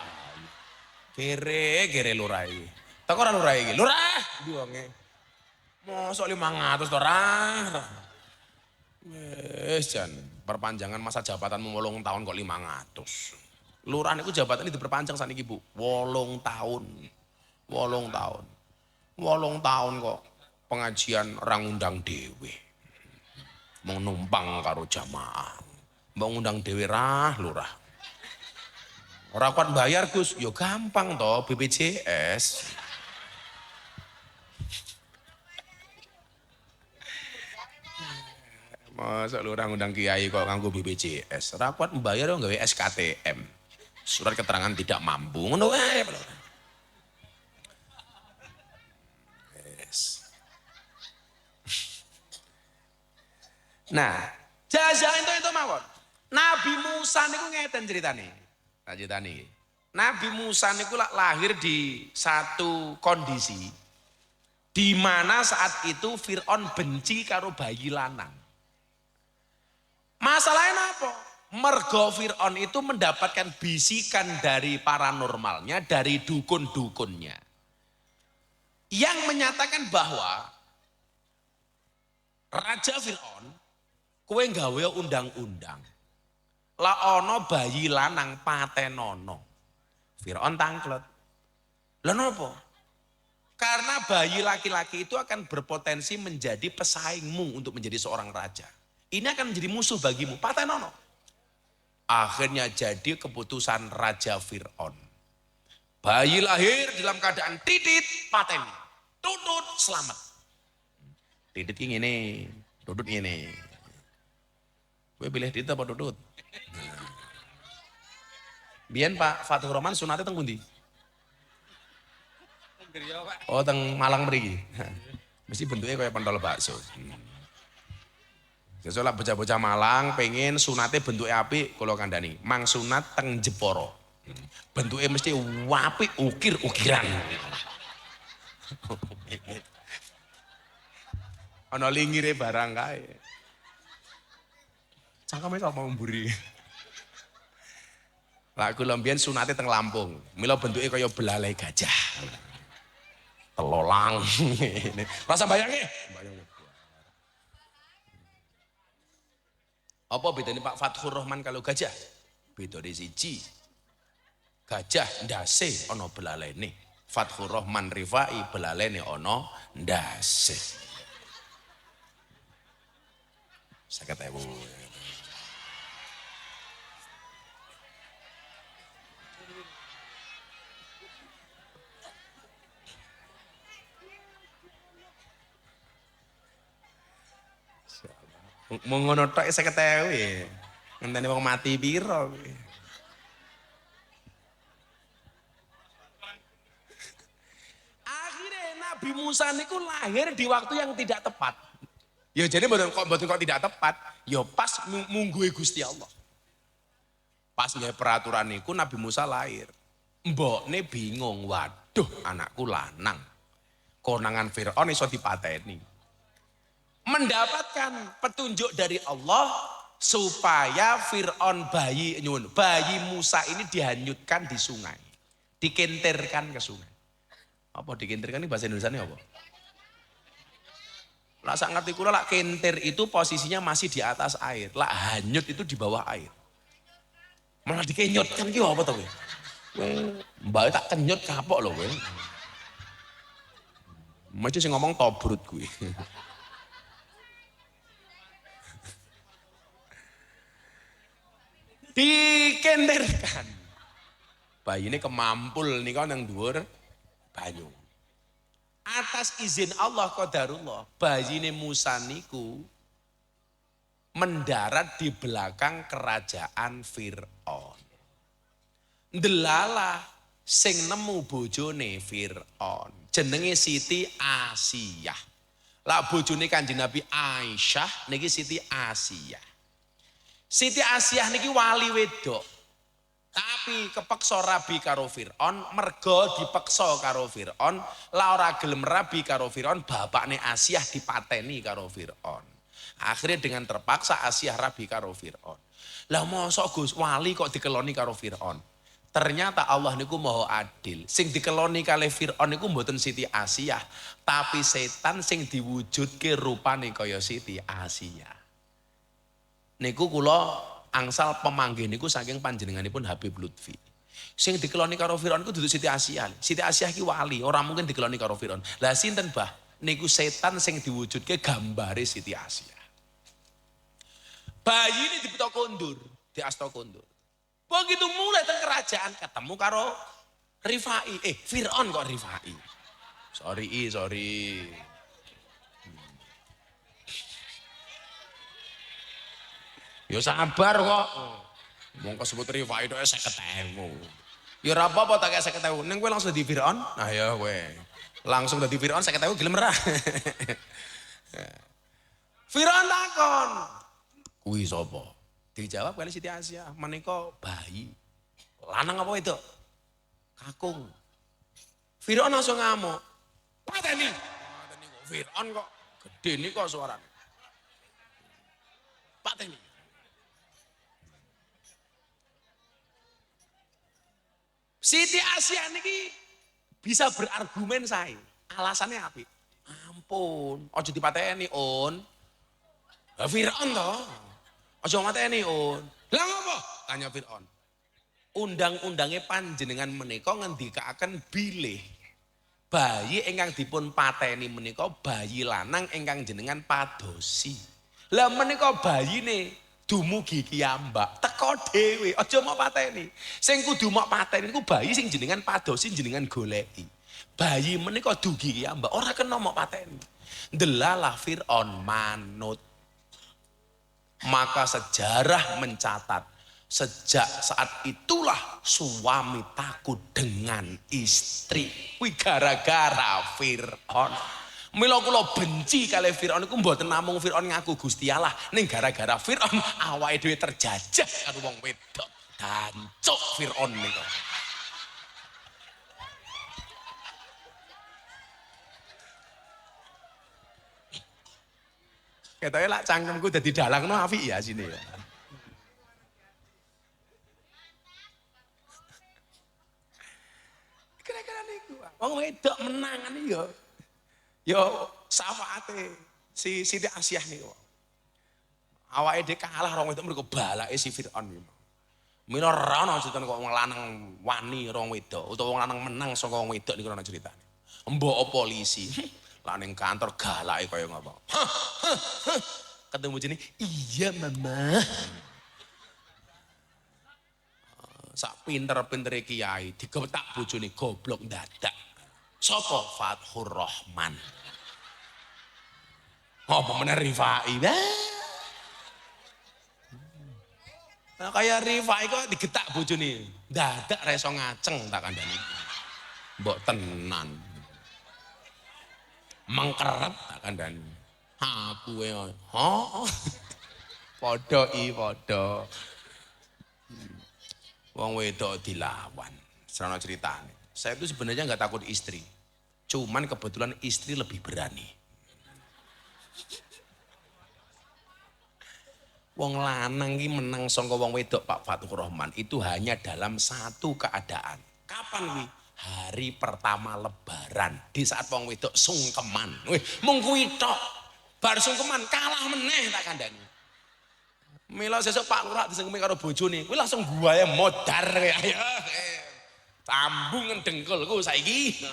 Speaker 2: Kere lurah iki. Tak ora lurah iki. Lurah wonge. Mosok 500 to ora. Wes jan, perpanjangan masa jabatanmu 8 tahun kok 500. Lurah niku jabatan diperpanjang saniki Bu. 8 tahun. 8 tahun. 8 tahun kok pengajian orang undang dhewe. Mau numpang karo jamaah. Mau ngundang dhewe rah lurah. Ora kuat bayar Gus, yo gampang toh BPJS. Masa lu orang undang kiai kok nganggo BPJS. Ora kuat membayar yo gawe SKTM. Surat keterangan tidak mampu. Ngono wae. Yes. Nah, jasa itu mawon. Nabi Musa niku ngeten ceritane. Lanjutane. Nabi Musa niku lahir di satu kondisi di mana saat itu Fir'aun benci karo bayi lanang. Masalahnya apa? Mergo Fir'aun itu mendapatkan bisikan dari paranormalnya, dari dukun-dukunnya. Yang menyatakan bahwa Raja Fir'aun kowe nggawe undang-undang. La ono bayi lanang patenono. Fir'aun tangklet. Lah napa? Karena bayi laki-laki itu akan berpotensi menjadi pesaingmu untuk menjadi seorang raja. Ini akan menjadi musuh bagimu, patenono. Akhirnya jadi keputusan Raja Fir'aun. Bayi lahir dalam keadaan titit, paten. Tutut, selamat. Titit ini, tutut ini. Gue pilih titit apa tutut? Biyen Pak Fathur Rahman sunate teng pundi? Oh, teng Malang mriki. Mesti bentuknya kayak pentol bakso. Soalnya bocah-bocah Malang pengen sunate bentuknya apik kula kandhani. Mang sunat teng Jepara. Bentuknya mesti apik ukir-ukiran. Ana lingire barang kae. Cangkeme kok mau mburi. Lah kula mbiyen sunate teng Lampung. Mila bentuknya kaya belalai gajah. Telolang. Rasa bayangnya? Apa bedanya Pak Fathur Rahman kalau gajah? Bedanya siji. Gajah ndase ana belalene. Fathur Rahman Rifai belalene ana ndase. 50.000. Mau ngono tok 50.000. Ngenteni wong mati piro kuwi. Akhirnya Nabi Musa niku lahir di waktu yang tidak tepat. Ya jadi mboten kok tidak tepat, ya pas mungguhe Gusti Allah. Pas nggih peraturan niku Nabi Musa lahir. Mbokne bingung, waduh anakku lanang. Konangan Fir'aun iso dipateni. Mendapatkan petunjuk dari Allah supaya Fir'aun bayi Musa ini dihanyutkan di sungai. Dikentirkan ke sungai. Apa dikentirkan ini bahasa Indonesia ini apa? Lah sak ngerti kula lak kentir itu posisinya masih di atas air. Lak hanyut itu di bawah air. Malah dikenyotkan ki apa to kowe? Mbak tak kenyot kapok lho kowe. Mesti sing ngomong tobrut kuwi. Dikentirkan. Bayi ini kemampul nih kan yang dhuwur banyu. Atas izin Allah qadarullah, bayi ini Musa niku mendarat di belakang kerajaan Fir'aun. Delala sing nemu bojone Fir'aun, jenenge Siti Asiyah. Lah bojone Kanjeng Nabi Aisyah niki Siti Asiyah. Siti Asiyah niki wali wedok. Tapi kepeksa rabi karo Fir'aun, mergo dipeksa karo Fir'aun, la ora gelem rabi karo Fir'aun, bapakne Asiyah dipateni karo Fir'aun. Akhirnya dengan terpaksa Asiyah rabi karo Fir'aun. Lah mosok Gus wali kok dikeloni karo Fir'aun. Ternyata Allah niku maha adil. Sing dikeloni kali Fir'aun niku mboten Siti Asiyah, tapi setan sing diwujudke rupane kaya Siti Asiyah. Niku kula angsal pemanggih niku saking panjenenganipun Habib Lutfi. Sing dikeloni karo Fir'aun niku dudu Siti Asiyah. Siti Asiyah ki wali, ora mungkin dikeloni karo Fir'aun. Lah sinten Bah? Niku setan sing diwujudke gambare Siti Asiyah. Bayi ini dipito kondur, diasta kondur. Begitu mulai teng kerajaan ketemu karo Rifai. Fir'aun kok Rifai. Sorry. Ya sabar kok. Wong kesebut Rifai itu 50.000. Ya ora apa-apa tak 50.000. Ning kowe langsung dadi Fir'aun. Nah ya kowe. Langsung dadi Fir'aun 50.000 gelem ra. Fir'aun takon. Kuwi sapa? Dijawab kali Siti Asia, menika bayi. Lanang apa itu? Kakung. Fir'aun langsung ngamuk. Pateni. Pateni kok Fir'aun kok gede nih kok suaranya. Pateni. Siti Asia niki bisa berargumen saya. Alasannya apa? Ampun, ojo dipateni on. Fir'aun toh. Ojo mateni on. Lah ngopo? Tanya Fir'aun. Undang-undangnya panjenengan menika ngendikaaken bilih bayi ingkang dipun pateni menika bayi lanang ingkang jenengan padosi. Lah menika bayine dumugi kiyambak teko dhewe aja mau pateni. Sing kudu mau pateni niku bayi sing jenengan padosi jenengan goleki. Bayi menika dugi kiyambak ora kena mau pateni. Delalah Fir'aun manut. Maka sejarah mencatat sejak saat itulah suami takut dengan istri. Kuwi gara-gara Fir'aun. Mila kula benci kali Fir'aun iku mboten namung Fir'aun ngaku Gusti Allah, ning gara-gara Fir'aun awake dhewe terjajah karo wong wedok. Dancuk Fir'aun niku. Ketoke lak cangkemku dadi dalangno apik ya sini ya. Kira-kira niku. Wong wedok menangan iki yo. Yo syafaate si Siti Asia niku. Awake dhewe kalah rong wedok mergo balake si Fir'aun niku. Mila ora ana cerita kok wong lanang wani rong wedok utawa wong lanang menang saka wong wedok niku ana ceritane. Mbok polisi. Lah ning kantor galake kaya ngapa. Ketemu jenenge, iya mama. Sak pinter-pintere kiai digetak bojone goblok dadak. Sapa? Fathur Rahman. Apa meneh Rifai? Nah, kayak Rifai kok digetak bojone dadak ra iso ngaceng tak kandhani. Mbok tenan. Mengkeret tak kandhani. Aku padha padha. Wong wedok dilawan. Serana ceritane. Saya itu sebenarnya nggak takut istri. Cuman kebetulan istri lebih berani. Wong lanang ki menang sangka wong wedok Pak Fathur Rahman itu hanya dalam satu keadaan. Kapan wi? Hari pertama lebaran. Di saat wong wedok sungkeman. Wih, mung kuwi tok. Bar sungkeman kalah meneh tak kandhani. Mila sesuk Pak Lurah disengkemi karo bojone, kuwi langsung guae modar kowe ayo. Sambung dengkulku saiki.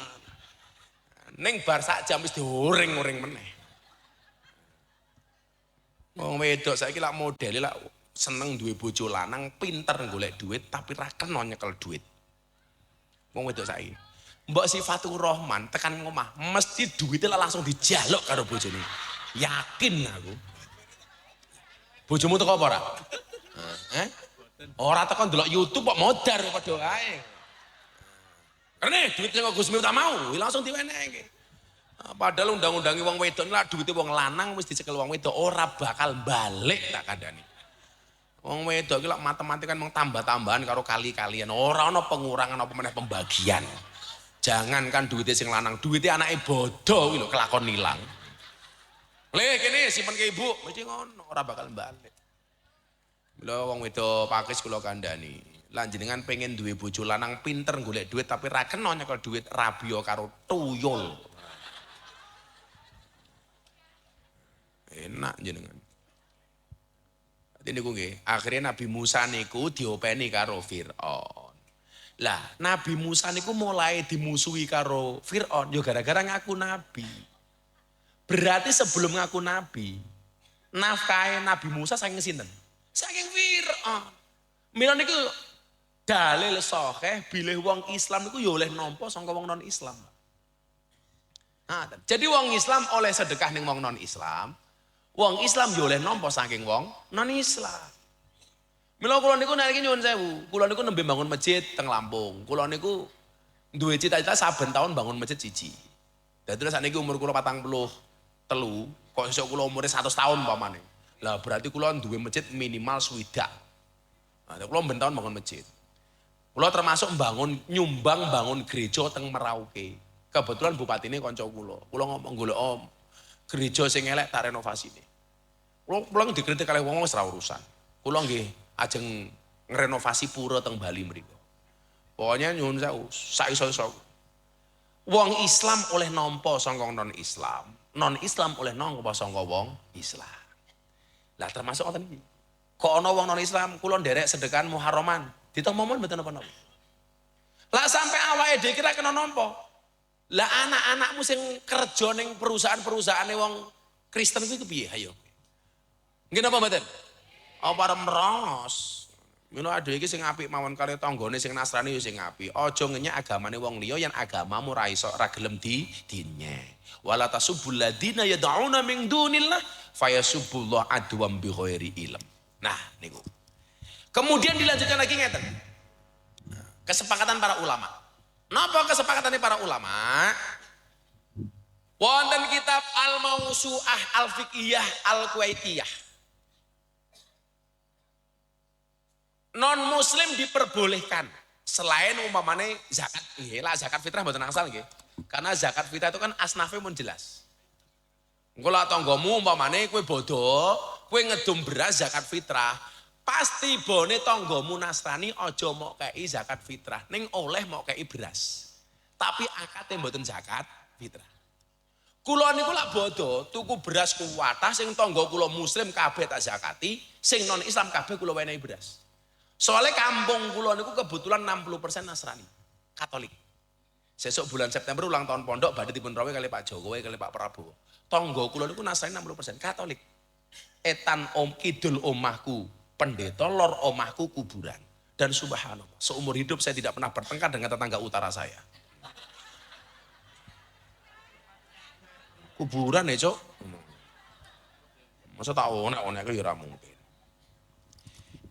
Speaker 2: Ning bar sak jam wis dioring-oring meneh. Wong wedok saiki lak modele lak seneng duwe bojo lanang, pinter golek duit tapi ra kena nyekel duit. Wong wedok saiki. Mbok si Fathur Rahman tekan ngomah, mesti duitnya langsung dijaluk karo bojone. Yakin aku. Bojomu teko apa ora? Ora teko ndelok YouTube kok modar padha ae. Karena duit sing Gus Miftah mau langsung diwenehke. Padahal undang-undangi wong wedok lak duwite wong lanang wis dicekel wong wedok ora bakal balik tak kandhani. Wong wedok iki lak matematika mung tambah-tambahan karo kali-kalian, ora ana pengurangan apa meneh pembagian. Jangankan duwite sing lanang, duwite anake bodoh kuwi lho kelakon ilang. Le kene simpen ke ibu, mesti ngono ora bakal balik. Lha wong wedok pakis kula kandhani. Lan jenengan pengen duwe bojo lanang pinter golek duit tapi ra kena nyekel duit rabia karo tuyul. Enak jenengan. Dadi niku nggih, akhirnya Nabi Musa niku diopeni karo Fir'aun. Lah, Nabi Musa niku mulai dimusuhi karo Fir'aun ya gara-gara ngaku nabi. Berarti sebelum ngaku nabi, nafkahe Nabi Musa saking sinten? Saking Fir'aun. Mila niku Dalil sahih bilih wong Islam iku ya oleh nampa sangka wong non Islam. Nah, jadi wong Islam oleh sedekah ning wong non Islam, wong Islam ya oleh nampa saking wong non Islam. Mila kula niku nek iki nyuwun sewu, kula niku nembe bangun masjid teng Lampung. Kula niku duwe cita-cita saben tahun bangun masjid siji. Dadi terus sakniki umur kula 43, kok sesuk kula umure 100 tahun umpamane. Lah berarti kula duwe masjid minimal swidak. Nah, kula ben tahun bangun masjid. Kula termasuk nyumbang bangun gereja teng Merauke. Kebetulan bupatine kanca kula. Kula ngomong golek gereja sing elek tak renovasine. Kula dikritik kalih wong wis ora urusan. Kula nggih ajeng ngrenovasi pura teng Bali mriku. Pokoknya nyuwun sewu, sak-iso-iso. Wong Islam oleh nampa sangka non-Islam, non-Islam oleh nampa sangka wong Islam. Lah termasuk ngoten iki. Kok ana wong non-Islam kula nderek sedekahan Muharraman, ditomomon mboten napa-napa. Lah sampai awake dhewe kira kena nampa. Lah anak-anakmu sing kerja ning perusahaan-perusahaane wong Kristen kuwi kepiye? Ayo. Nggih napa mboten? Apa arep merongos? Mino ada iki sing apik mawon karo tanggane sing Nasrani yo sing apik. Aja ngenyek agamane wong liya yen agamamu ra iso ra gelem dinyek. Wala tasubbul ladina yad'una min dunillah fayasubbullah adwam bi ghairi ilm. Nah, niku. Kemudian dilanjutkan lagi ngeten. Kesepakatan para ulama. Napa kesepakatane para ulama? Wonten kitab Al-Mawsu'ah Al-Fiqhiyah Al-Kuwaitiyah. Non muslim diperbolehkan selain umpamane zakat. Nggih, lah zakat fitrah mboten angsal nggih. Karena zakat fitrah itu kan asnafe mun jelas. Engko lah tanggamu umpamane kowe bodoh, kowe ngedum beras zakat fitrah, pasti bone tanggamu Nasrani aja mok kei zakat fitrah, ning oleh mok kei beras. Tapi akate mboten zakat fitrah. Kula niku lak bodoh, tuku beras kuwatah sing tangga kula muslim kabeh tak zakati, sing non Islam kabeh kula wenehi beras. Soalnya kampung kula niku kebetulan 60% Nasrani, Katolik. Sesuk bulan September ulang tahun pondok badhe dipun rawe kali Pak Jokowi kali Pak Prabowo. Tangga kula niku Nasrani 60% Katolik. Etan kidul omahku pendeta, lor omahku kuburan. Dan subhanallah, seumur hidup saya tidak pernah bertengkar dengan tetangga utara saya. Kuburan ya, Cok. Masa tak onek-onek ya ora mungkin.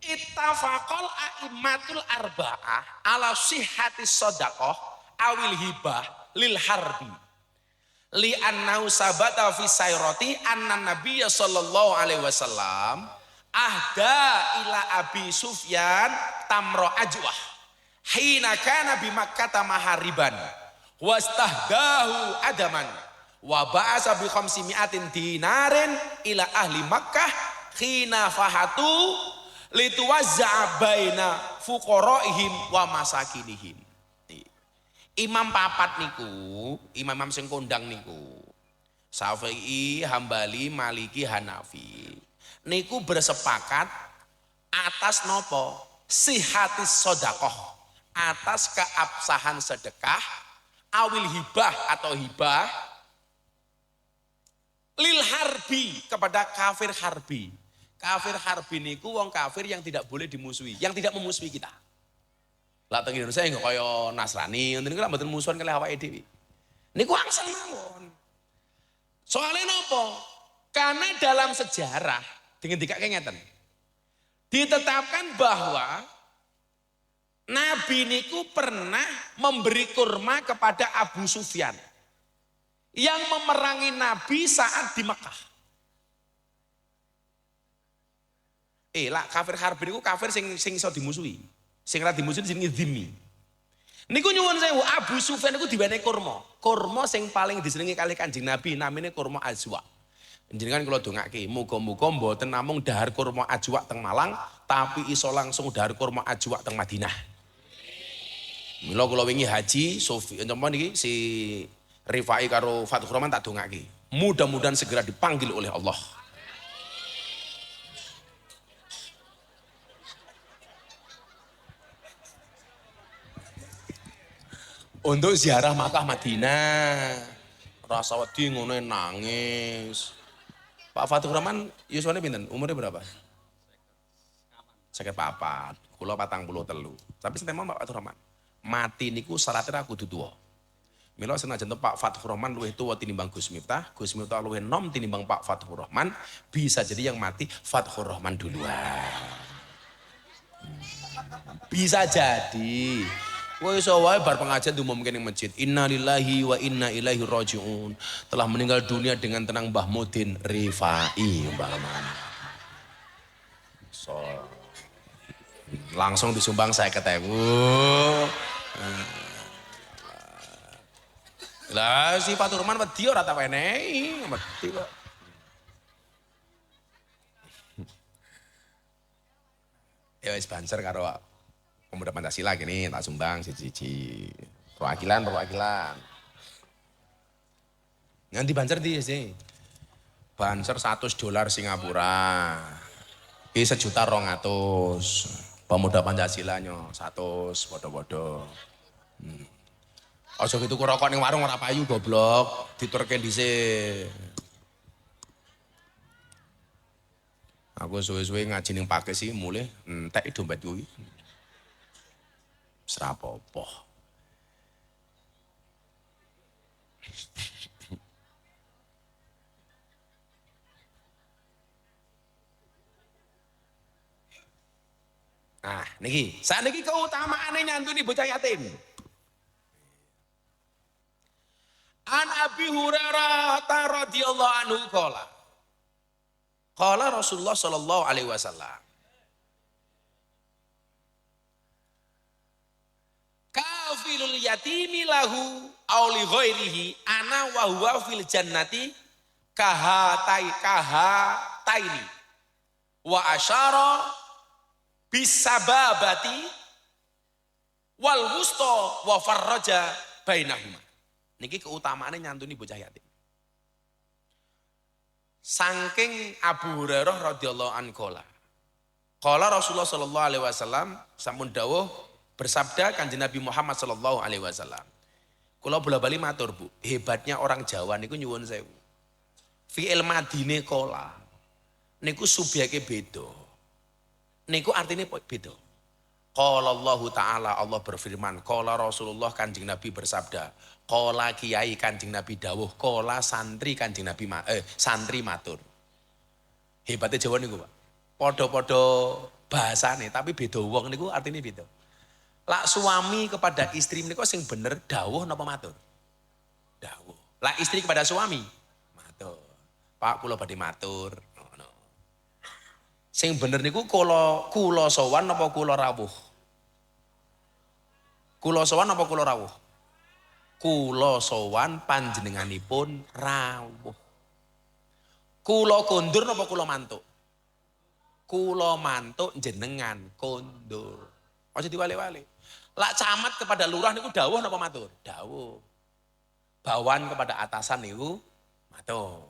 Speaker 2: Ittafaqal a'immatul arba'ah ala sihhati shadaqah awil hibah lil harbi li annahu sabata fi sayrati anna nabiyya sallallahu alaihi wasallam ahda ila Abi Sufyan tamro ajwah hina kana bi Makkah mahariban wastahdahu adaman wa ba'asa bi 500 dinarin ila ahli Makkah hina fahatu lituwazza'a baina fuqaraihim wa masakinihim. Imam papat niku, imam sing kondang niku. Syafi'i, Hambali, Maliki, Hanafi. Niku bersepakat atas nopo? Sihatis sedekah. Atas keabsahan sedekah, awil hibah atau hibah lil harbi kepada kafir harbi. Kafir harbi niku wong kafir yang tidak boleh dimusuhi, yang tidak memusuhi kita. Lah teng Indonesia enggak kaya Nasrani, ngoten niku mboten musuhan kalih awake dhewe. Niku angsal mawon. Soale napa? Karena dalam sejarah dengan dikake ngeten. Ditetapkan bahwa Nabi niku pernah memberi kurma kepada Abu Sufyan yang memerangi Nabi saat di Mekah. Lah kafir harbi niku kafir sing iso dimusuhi. Sing ora dimusuhi jenenge dzimmi. Niku nyuwun sewu Abu Sufyan niku diwenehi kurma. Kurma sing paling disenengi kali Kanjeng Nabi namine kurma ajwa. Jenengan kula dongake muga-muga mboten namung dahar kurma ajwa teng Malang, tapi iso langsung dahar kurma ajwa teng Madinah. Mila kula wingi haji Sofi napa niki si Rifai karo Fathur Rahman tak dongake. Mudah-mudahan segera dipanggil oleh Allah. Untuk ziarah Makkah Madinah, rasa wedi ngono nangis. Pak Fathur Rahman yuswane pinten? Umurnya berapa? 54. kula 43. Tapi senten Pak Fathur Rahman. Mati niku syaratnya aku kudu tuwa. Mila senajan Pak Fathur Rahman luwih tuwa tinimbang Gus Miftah luwih nom tinimbang Pak Fathur Rahman, bisa jadi yang mati Fathur Rahman duluan. Bisa jadi. Wah iso wae bar pengajian diumumke ning masjid. Innalillahi wa inna ilaihi rajiun. Telah meninggal dunia dengan tenang Mbah Mudin Rifai umpamanya. So langsung disumbang 50.000. Lah si Fathur Rahman wedi ora tak wenehi, wedi kok. Ya wis banser karo Pemuda Pancasila gini tak sumbang siji-siji. Perwakilan. Nanti banser di sih. Banser $100 Singapura. Iki 1.200.000. Pemuda Pancasila 100 bodo-bodo. Ojo gitu rokok ning warung ora payu goblok, diturke dhisik. Aku suwe-suwe ngaji ning pake sih mulih entek dompet kuwi. Wis ra apa-apa. Nah, niki, sakniki keutamaane nyantuni bocah yatim. An Abi Hurairah radhiyallahu anhu qala Rasulullah sallallahu alaihi wasallam kafilul yatimi lahu aw li ghairihi ana wa huwa fil jannati kahataini wa asyara bisababati wal wusta wa farraja bainahuma. Niki keutamaannya nyantuni bocah yatim. Saking Abu Hurairah radhiyallahu anhu qala Rasulullah sallallahu alaihi wasallam sampun dawuh bersabda Kanjeng Nabi Muhammad sallallahu alaihi wasallam. Kula bola-bali matur, Bu, hebatnya orang Jawa niku nyuwun sewu. Fi'il madine qala niku subyeke beda. Niku artine beda. Qala Allah Ta'ala, Allah berfirman, qala Rasulullah Kanjeng Nabi bersabda, qala kiai Kanjeng Nabi dawuh, qala santri Kanjeng Nabi santri matur. Hebatnya Jawa niku, Pak. Podo-podo bahasane tapi beda wong niku artine beda. Lak suami kepada istri niku sing bener dawuh napa matur? Dawuh. Lak istri kepada suami matur. Pak kula badhe matur. Sing bener niku kula sowan apa kula rawuh? Kula sowan apa kula rawuh? Kula sowan panjenenganipun rawuh. Kula kondur apa kula mantuk? Kula mantuk jenengan kondur. Aja diwale-wale. Lak camat kepada lurah niku dawuh napa matur? Dawuh. Bawan kepada atasan niku matur.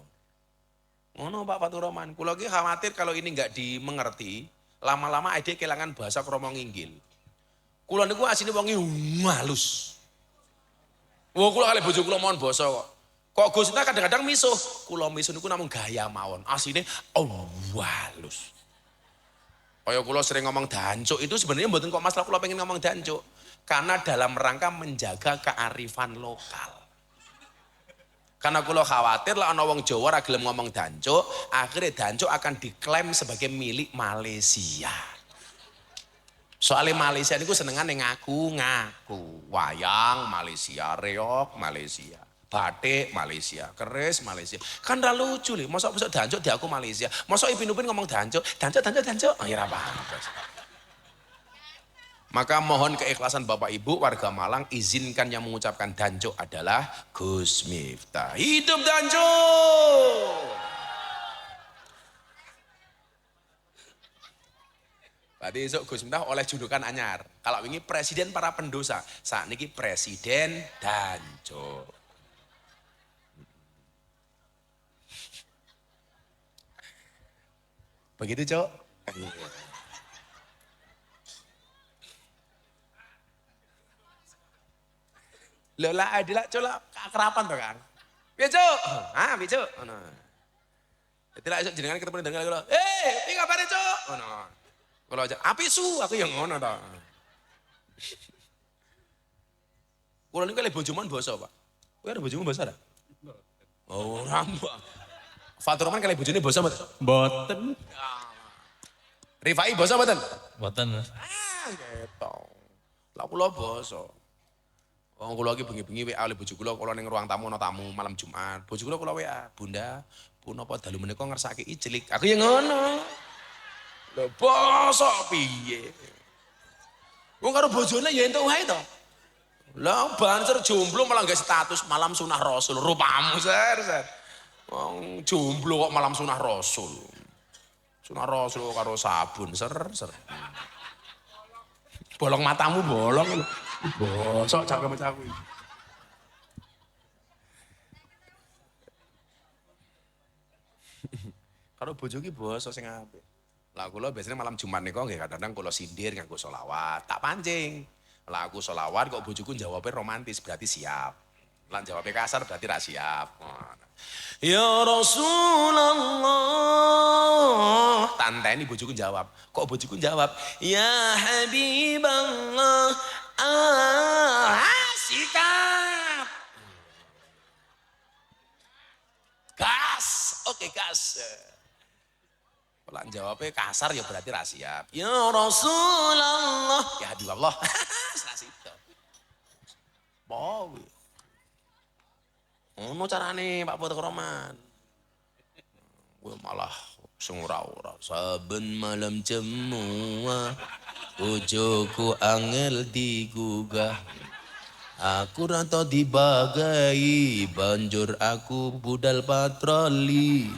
Speaker 2: Ngono Pak Fathur Rahman, kula ki khawatir kalau ini enggak dimengerti, lama-lama ade kelangan bahasa krama nginggil. Kula niku asline wong halus. Wong kula kali bojo kula mohon basa kok. Kok Gus kita kadang-kadang misuh, kula misuh niku namung gaya mawon. Asline halus. Kaya kula sering ngomong dancuk itu sebenarnya mboten kok masalah kula pengen ngomong dancuk, karena dalam rangka menjaga kearifan lokal. Karena kula khawatir lah ana wong Jawa ra gelem ngomong dancuk, akhirnya dancuk akan diklaim sebagai milik Malaysia. Soalnya Malaysia niku senengane ngaku, wayang Malaysia, reok Malaysia, batik Malaysia, keris Malaysia. Kan ra lucu lho, mosok dancuk diaku Malaysia. Mosok Ipin-Upin ngomong dancuk. Oh ya ra paham. Maka mohon keikhlasan Bapak Ibu warga Malang, izinkan yang mengucapkan dancuk adalah Gus Miftah. Hidup dancuk! Berarti esok Gus Miftah oleh julukan anyar. Kalau ini presiden para pendosa, saat ini presiden dancuk. Begitu, Cok? Lola adalah coba kerapan tuh kan. Piye, Cuk? Piye, Cuk? Ngono. Dadi lek jenengan ketemu dengan kula, "Iki kabare, Cuk?" Ngono. Kalau aja api su aku yang ngono ta. Kula niku kalih bojoman basa, Pak. Kowe ada bojomu basa ta? Oh, rambak. Fatur Rahman kalih bojone basa mboten?
Speaker 4: Boten.
Speaker 2: Rifai basa mboten?
Speaker 4: Boten.
Speaker 2: Gitu. Lah kula basa. Wong kula iki bengi-bengi WA oleh bojo kula ning ruang tamu ana tamu malam Jumat. Bojo kula WA, "Bunda, punapa dalu menika ngersake ijlik?" Aku ya ngono. Lho basa piye? Wong karo bojone ya entuk wae to. Lah banser jomblo malah gak status malam sunah Rasul. Rupamu ser. Wong jomblo kok malam sunah Rasul. Sunah Rasul karo sabun ser. Bolong matamu bolong lho. Bosok cakep-cakep. Karo bojo ki basa sing apik. Lah kula biasanya malam Jumat niku nggih kadang-kadang kula sindir nganggo selawat, tak pancing. Lah aku selawat kok bojoku jawabnya romantis berarti siap. Lah jawabnya kasar berarti ra siap. Ya Rasulullah. Tanteni bojoku jawab. Kok bojoku jawab? Ya Habiballah. Sikap. Gas. Oke, gas. Kalau jawabnya kasar ya berarti ra siap. Ya Rasulullah. Ya Habiballah. Serasito. Bawi. Ono carane Pak Fatur Rahman. Gue malah sengura-ura. Saben malam semua bojoku angel digugah. Aku rantau dibagai banjur aku budal patroli.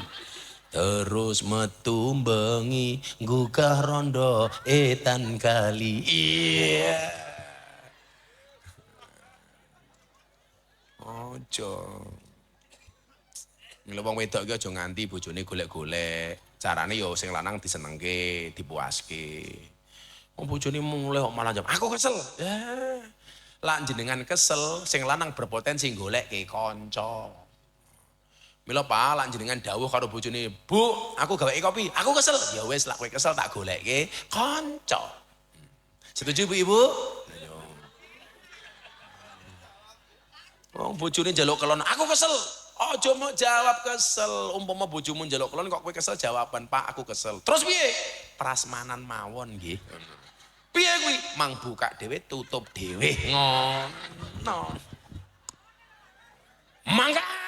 Speaker 2: Terus metu bengi gugah rondo etan kali. Iya. Ojo. Mila wong wedok iki aja nganti bojone golek-golek. Carane ya sing lanang disenengke, dipuaske. Wong bojone mulai kok malah jam, aku kesel. Ya. Lah jenengan kesel, sing lanang berpotensi goleke kanca. Mila Pak, lan jenengan dawuh karo bojone, "Bu, aku gaweke kopi." Aku kesel. Ya wis, lak kowe kesel tak goleke kanca. Setuju Bu Ibu? Wong bojone njaluk kelon, aku kesel. Aja mau jawab kesel. Umpama bojomu njaluk kelon kok kowe kesel jawaban, "Pak, aku kesel." Terus piye? Prasmanan mawon nggih. Piye kuwi? Mang buka dhewe tutup dhewe. Ngono. Mangkat.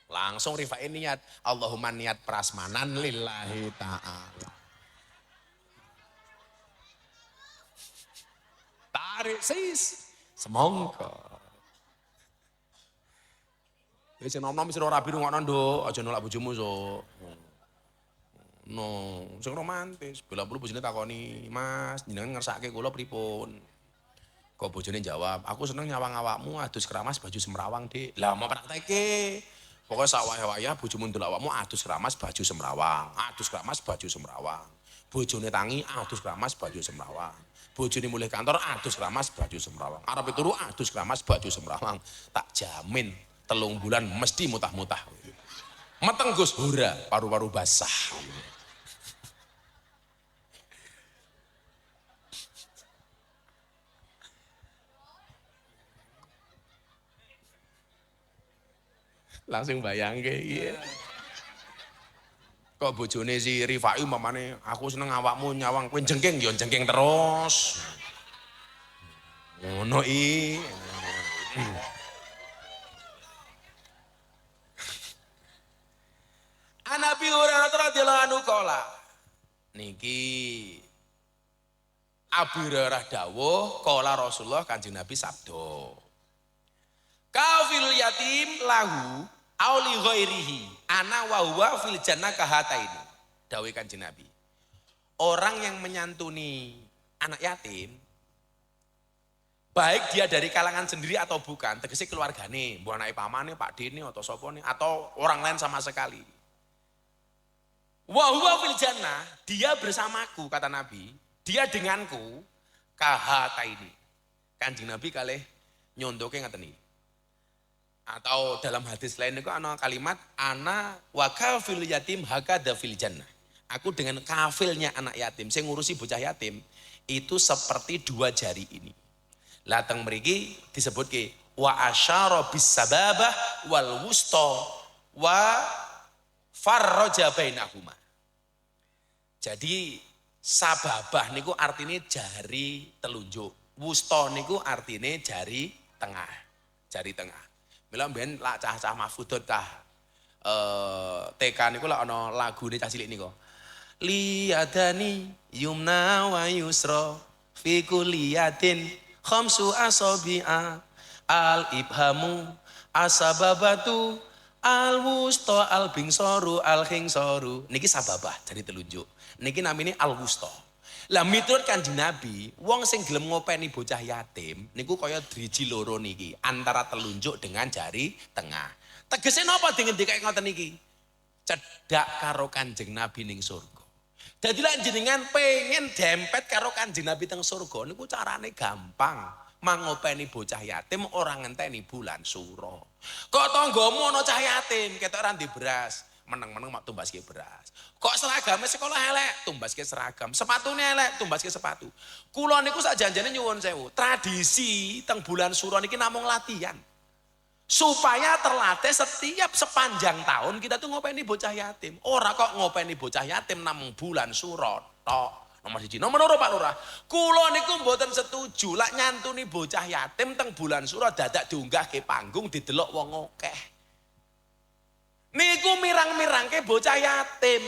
Speaker 2: Langsung Rifai niat, Allahumma niat prasmanan lillahi ta'ala. Tarik sis, semongko. Wis nom-nom sira rabi rungokno nduk, aja nolak bojomu so. No, sing romantis. Bila perlu bojone takoni, "Mas, jenengan ngersake kula pripun?" Kok bojone jawab, "Aku seneng nyawang awakmu adus keramas baju semrawang, Dik." Lah mau prakteke. Pokoknya sawaya-waya bojomu ndelok awakmu adus keramas baju semrawang, adus keramas baju semrawang. Bojone tangi adus keramas baju semrawang. Bojone mulih kantor adus keramas baju semrawang. Arep turu adus keramas baju semrawang. Tak jamin 3 bulan mesti mutah-mutah. Meteng Gus, hura, paru-paru basah. Langsung bayang iya. Kok bojone si Rifai umpamane, "Aku seneng awakmu nyawang kowe jengking," ya jengking terus. Ngono i. Nabi Hurairah radhiyallahu anhu qala. Niki Abu Hurairah dawuh, qala Rasulullah Kanjeng Nabi sabda. Kafil yatim lahu auli ghairihi ana wa huwa fil jannah kahataini. Dawuh Kanjeng Nabi. Orang yang menyantuni anak yatim baik dia dari kalangan sendiri atau bukan, tegese keluargane, mbok anake pamane, Pak Dene atau sapa atau orang lain sama sekali. Wa huwa fil jannah, dia bersamaku kata Nabi, dia denganku kahataini. Kanjeng Nabi kalih nyontoke ngaten iki. Atau dalam hadis lain itu ana kalimat ana wa kafil yatim hakada fil jannah. Aku dengan kafilnya anak yatim, saya ngurusi bocah yatim, itu seperti dua jari ini. Latang mriki disebut ke wa asyara bis sababah wal wusta wa farraja bainahuma. Jadi sababah niku artinya jari telunjuk, wusta niku artinya jari tengah. Jari tengah. Mila mbiyen lak cah-cah mahfudut kah TK niku lak ana lagune cah cilik niku. Liyadani yumna wa yusra fi kulliyatin khamsu asabi'a al ibhamu asababatu al wusta al bingsoru al khingsoru. Niki sababah jadi telunjuk. Niki namine al wusta. Lah miturut Kanjeng Nabi, wong sing gelem ngopeni bocah yatim niku kaya driji loro niki, antara telunjuk dengan jari tengah. Tegese napa dingendikake ngoten niki? Cedhak karo Kanjeng Nabi ning surga. Dadi lek jenengan pengen dempet karo Kanjeng Nabi teng surga niku carane gampang. Mangopeni bocah yatim ora ngenteni bulan suro. Kok tanggamu ana cah yatim ketok ora ndek beras, meneng-meneng mak tumbaske beras. Kok seragame sekolah elek, tumbaske seragam. Sepatune elek, tumbaske sepatu. Kula niku sak janjane nyuwun sewu, tradisi teng bulan suro niki namung latihan. Supaya terlatih setiap sepanjang tahun kita tuh ngopeni bocah yatim. Ora kok ngopeni bocah yatim namung bulan suro tok. Nomor 1. Nomor 2 Pak Lurah. Kula niku mboten setuju lak nyantuni bocah yatim teng bulan suro dadak diunggah ke panggung didelok wong akeh. Niku mirang-mirangke bocah yatim.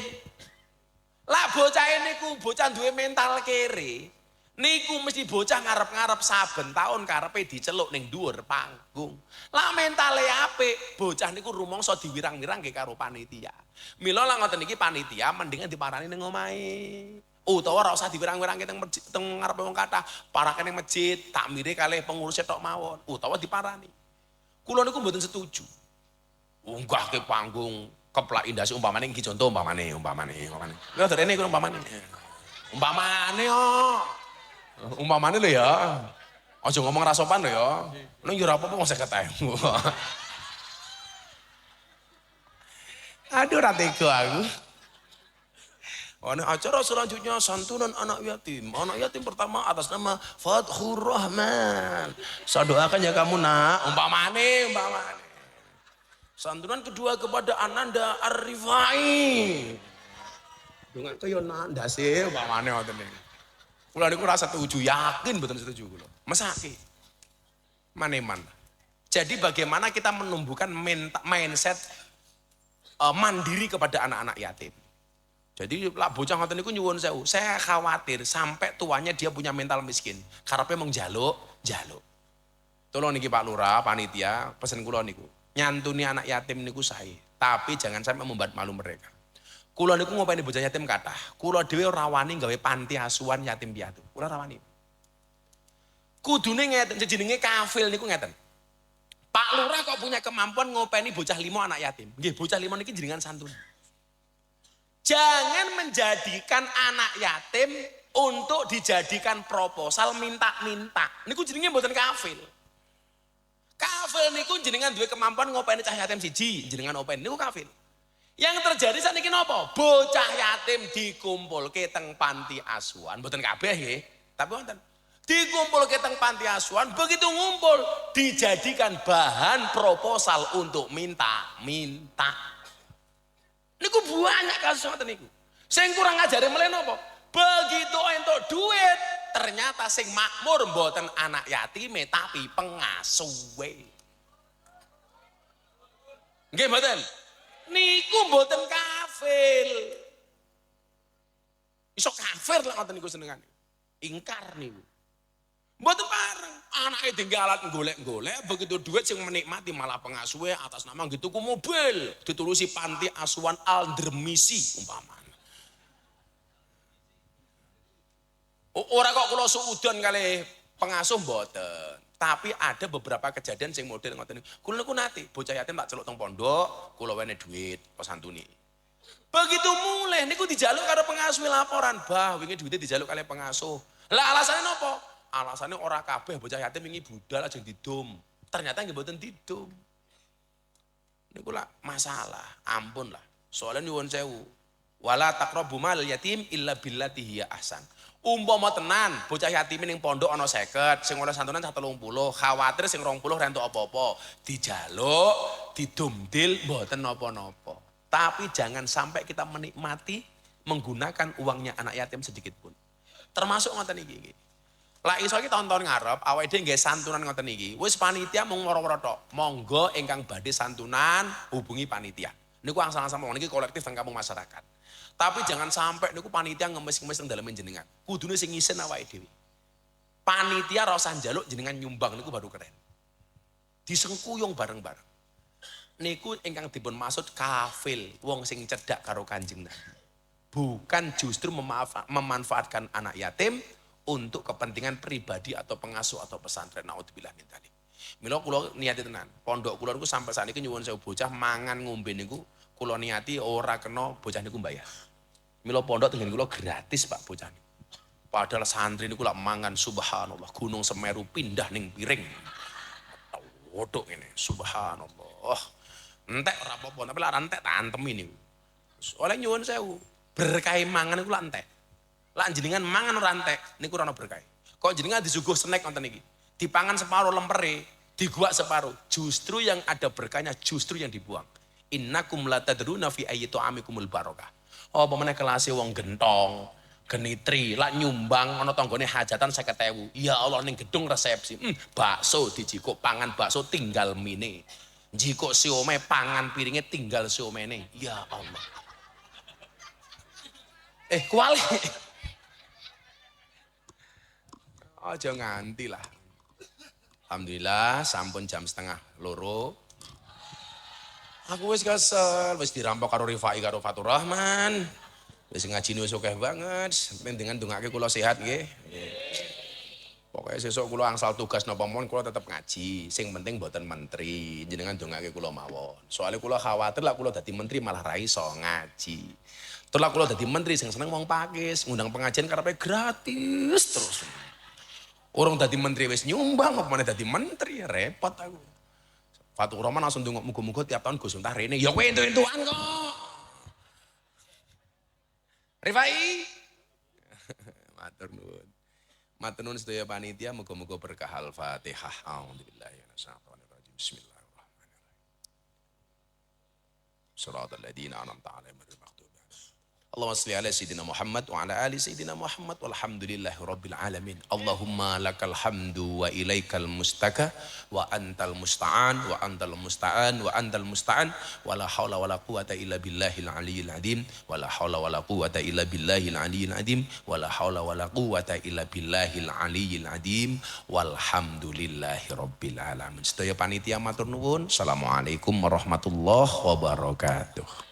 Speaker 2: Lak bocah niku bocah duwe mental kere. Niku mesti bocah ngarep-ngarep saben tahun karepe diceluk ning dhuwur panggung. Lah mentale apik, bocah niku rumangsa diwirang-wirangke karo panitia. Mila lak ngoten iki panitia mendingan diparani ning omahe. Utawa ora usah diwirang-wirangke teng ngarepe wong kathah, parake ning masjid, takmire kalih pengurus tok mawon, utawa diparani. Kula niku mboten setuju. Unggah ke panggung keplak indasi umpamane iki contoh umpamane. Lha derene iku umpamane. Umpamane yo. Umpamane lho ya. Aja ngomong ra sopan lho ya. Ning yo ora apa-apa wong 50.000. Aduh ra tega aku. Ana acara selanjutnya santunan anak yatim. Anak yatim pertama atas nama Fathur Rahman. Saya doakan ya kamu nak. Umpamane. Santunan kedua kepada Ananda Ar-Rifai. Dengan kaya nanda sih umpamane ngoten niku. Kula niku ora setuju, yakin mboten setuju kula. Mesake. Maneman. Jadi bagaimana kita menumbuhkan mindset mandiri kepada anak-anak yatim. Jadi lah bocah ngoten niku nyuwun sewu. Saya khawatir sampai tuanya dia punya mental miskin. Karepe mung njaluk. Tolong niki Pak Lurah, panitia, pesen kula niku. Nyantuni anak yatim niku sae, tapi jangan sampai membuat malu mereka. Kula niku ngopeni bocah yatim kathah. Kula dhewe ora wani gawe panti asuhan yatim piatu. Kula ora wani. Kudune ngeten, jenenge kafil niku ngeten. Pak Lurah kok punya kemampuan ngopeni bocah 5 anak yatim. Nggih, bocah 5 niki jenengan santun. Jangan menjadikan anak yatim untuk dijadikan proposal minta-minta. Niku jenenge mboten kafil. Kafil niku jenengan duwe kemampuan ngopeni cah yatim siji, jenengan openi niku kafil. Yang terjadi saniki napa? Bocah yatim dikumpulke teng panti asuhan, mboten kabeh nggih, tapi wonten. Dikumpulke teng panti asuhan, begitu ngumpul dijadikan bahan proposal untuk minta-minta. Niku banyak kasus ngoten niku. Sing kurang ngajari mlen napa? Begitu entuk duit, ternyata sing makmur mboten anak yatime tapi pengasuhe. Nggih mboten? Niku mboten kafir. Iso kafir lah ngoten niku senengane. Ingkar niku. Mboten pareng. Anake dinggalat golek-golek, begitu duit sing menikmati malah pengasuhe atas nama gitu ku mobil, ditulusi panti asuhan Al-Dermisi umpamane. Ora kok kula suudon kali pengasuh mboten. Tapi ada beberapa kejadian sing model ngoten niku. Kula niku nate bocah yatim tak celuk teng pondok, kula wene duit pesantuni. Begitu mulai niku dijaluk karo pengasuh laporan, "Bah, wingi duite dijaluk kali pengasuh." Lah alasannya napa? Alasannya ora kabeh bocah yatim wingi budal aja didum. Ternyata nggih mboten didum. Niku lah masalah, ampun lah. Soalnya nyuwun sewu. Wala taqrabu mal yatim illa billati hiya ahsan. Umpama tenan bocah yatim ning pondok ana 50, sing oleh santunan 130, khawatir sing 20 ra entuk apa-apa, dijaluk, didumdil mboten napa-napa. Tapi jangan sampai kita menikmati menggunakan uangnya anak yatim sedikit pun. Termasuk ngoten iki. Lah iso iki tahun-tahun ngarep awake dhewe nggih santunan ngoten iki. Wis panitia mung woro-woro tok. Monggo ingkang badhe santunan hubungi panitia. Niku angsal-angsal mawon iki kolektif teng kampung masyarakat. Tapi jangan sampai niku panitia ngemis-ngemis teng dalem jenengan. Kudune sing ngisen awake dhewe. Panitia ra usah njaluk jenengan nyumbang niku baru keren. Disengkuyung bareng-bareng. Niku ingkang dipun maksud kafil, wong sing cedhak karo Kanjeng Nabi. Bukan justru memanfaatkan anak yatim untuk kepentingan pribadi atau pengasuh atau pesantren. Naudzubillah min dzalik. Mila kula niati tenan, pondok kula niku sampai saniki nyuwun sewu bocah mangan ngombe niku kula niati ora kena bocah niku mbayar. Mila pondok tengen kula gratis Pak bocah niku. Padahal santri niku lak mangan subhanallah Gunung Semeru pindah ning piring. Wodok ngene, subhanallah. Entek ora apa-apa, tapi lak entek tak antemi niku. Oleh nyuwun sewu, berkah mangan niku lak entek. Lak jenengan mangan ora entek niku ora ono berkah. Kok jenengan disuguh snack ngoten iki. Dipangan separuh lempere, diguak separuh. Justru yang ada berkahnya justru yang dibuang. Innakum latadruna fi ayyi ta'amikumul barakah. Apa meneh kelase wong gentong, genitri, lak nyumbang ana tanggane hajatan 50.000. Ya Allah ning gedung resepsi, bakso dijikuk pangan bakso tinggal mine. Jikuk siomay pangan piringnya tinggal siomene. Ya Allah. Kuali. Aja nganti lah. Alhamdulillah sampun jam 1:30. Aku wis kesel, wis dirampok karo Rifai karo Fatur Rahman. Wis ngajine wis akeh banget. Penting ndongake kula sehat nggih. Pokoknya sesuk kula angsal tugas napa mawon kula tetep ngaji. Sing penting mboten menteri. Jenengan ndongake kula mawon. Soale kula khawatir lah kula dadi menteri malah ra iso ngaji. Terus lah kula dadi menteri sing seneng wong pakis, ngundang pengajian karepe gratis terus. Orang dadi menteri wis nyumbang apa meneh dadi menteri repot aku. Fatur Rahman langsung ndongak muga-muga tiap tahun Gus Miftah rene. Ya kowe entuk-entukan kok. Rifai. Matur nuwun. Matur nuwun sedaya panitia muga-muga berkah Al-Fatihah. A'udzubillahi minasyaitonirrajim. Bismillahirrahmanirrahim. Shiratal ladzina an'amta 'alaihim ghairil maghdubi 'alaihim. Allahumma shalli ala sayyidina Muhammad wa ala ali sayyidina Muhammad walhamdulillahi rabbil alamin. Allahumma lakal hamdu wa ilaikal mustaka wa antal musta'an wa antal musta'an wa antal musta'an wa la haula wa la quwata illa billahil aliyyil azim wa la haula wa la quwata illa billahil aliyyil azim wa la haula wa la quwata illa billahil aliyyil azim walhamdulillahi rabbil alamin. Sedaya panitia matur nuwun. Assalamualaikum warahmatullahi wabarakatuh.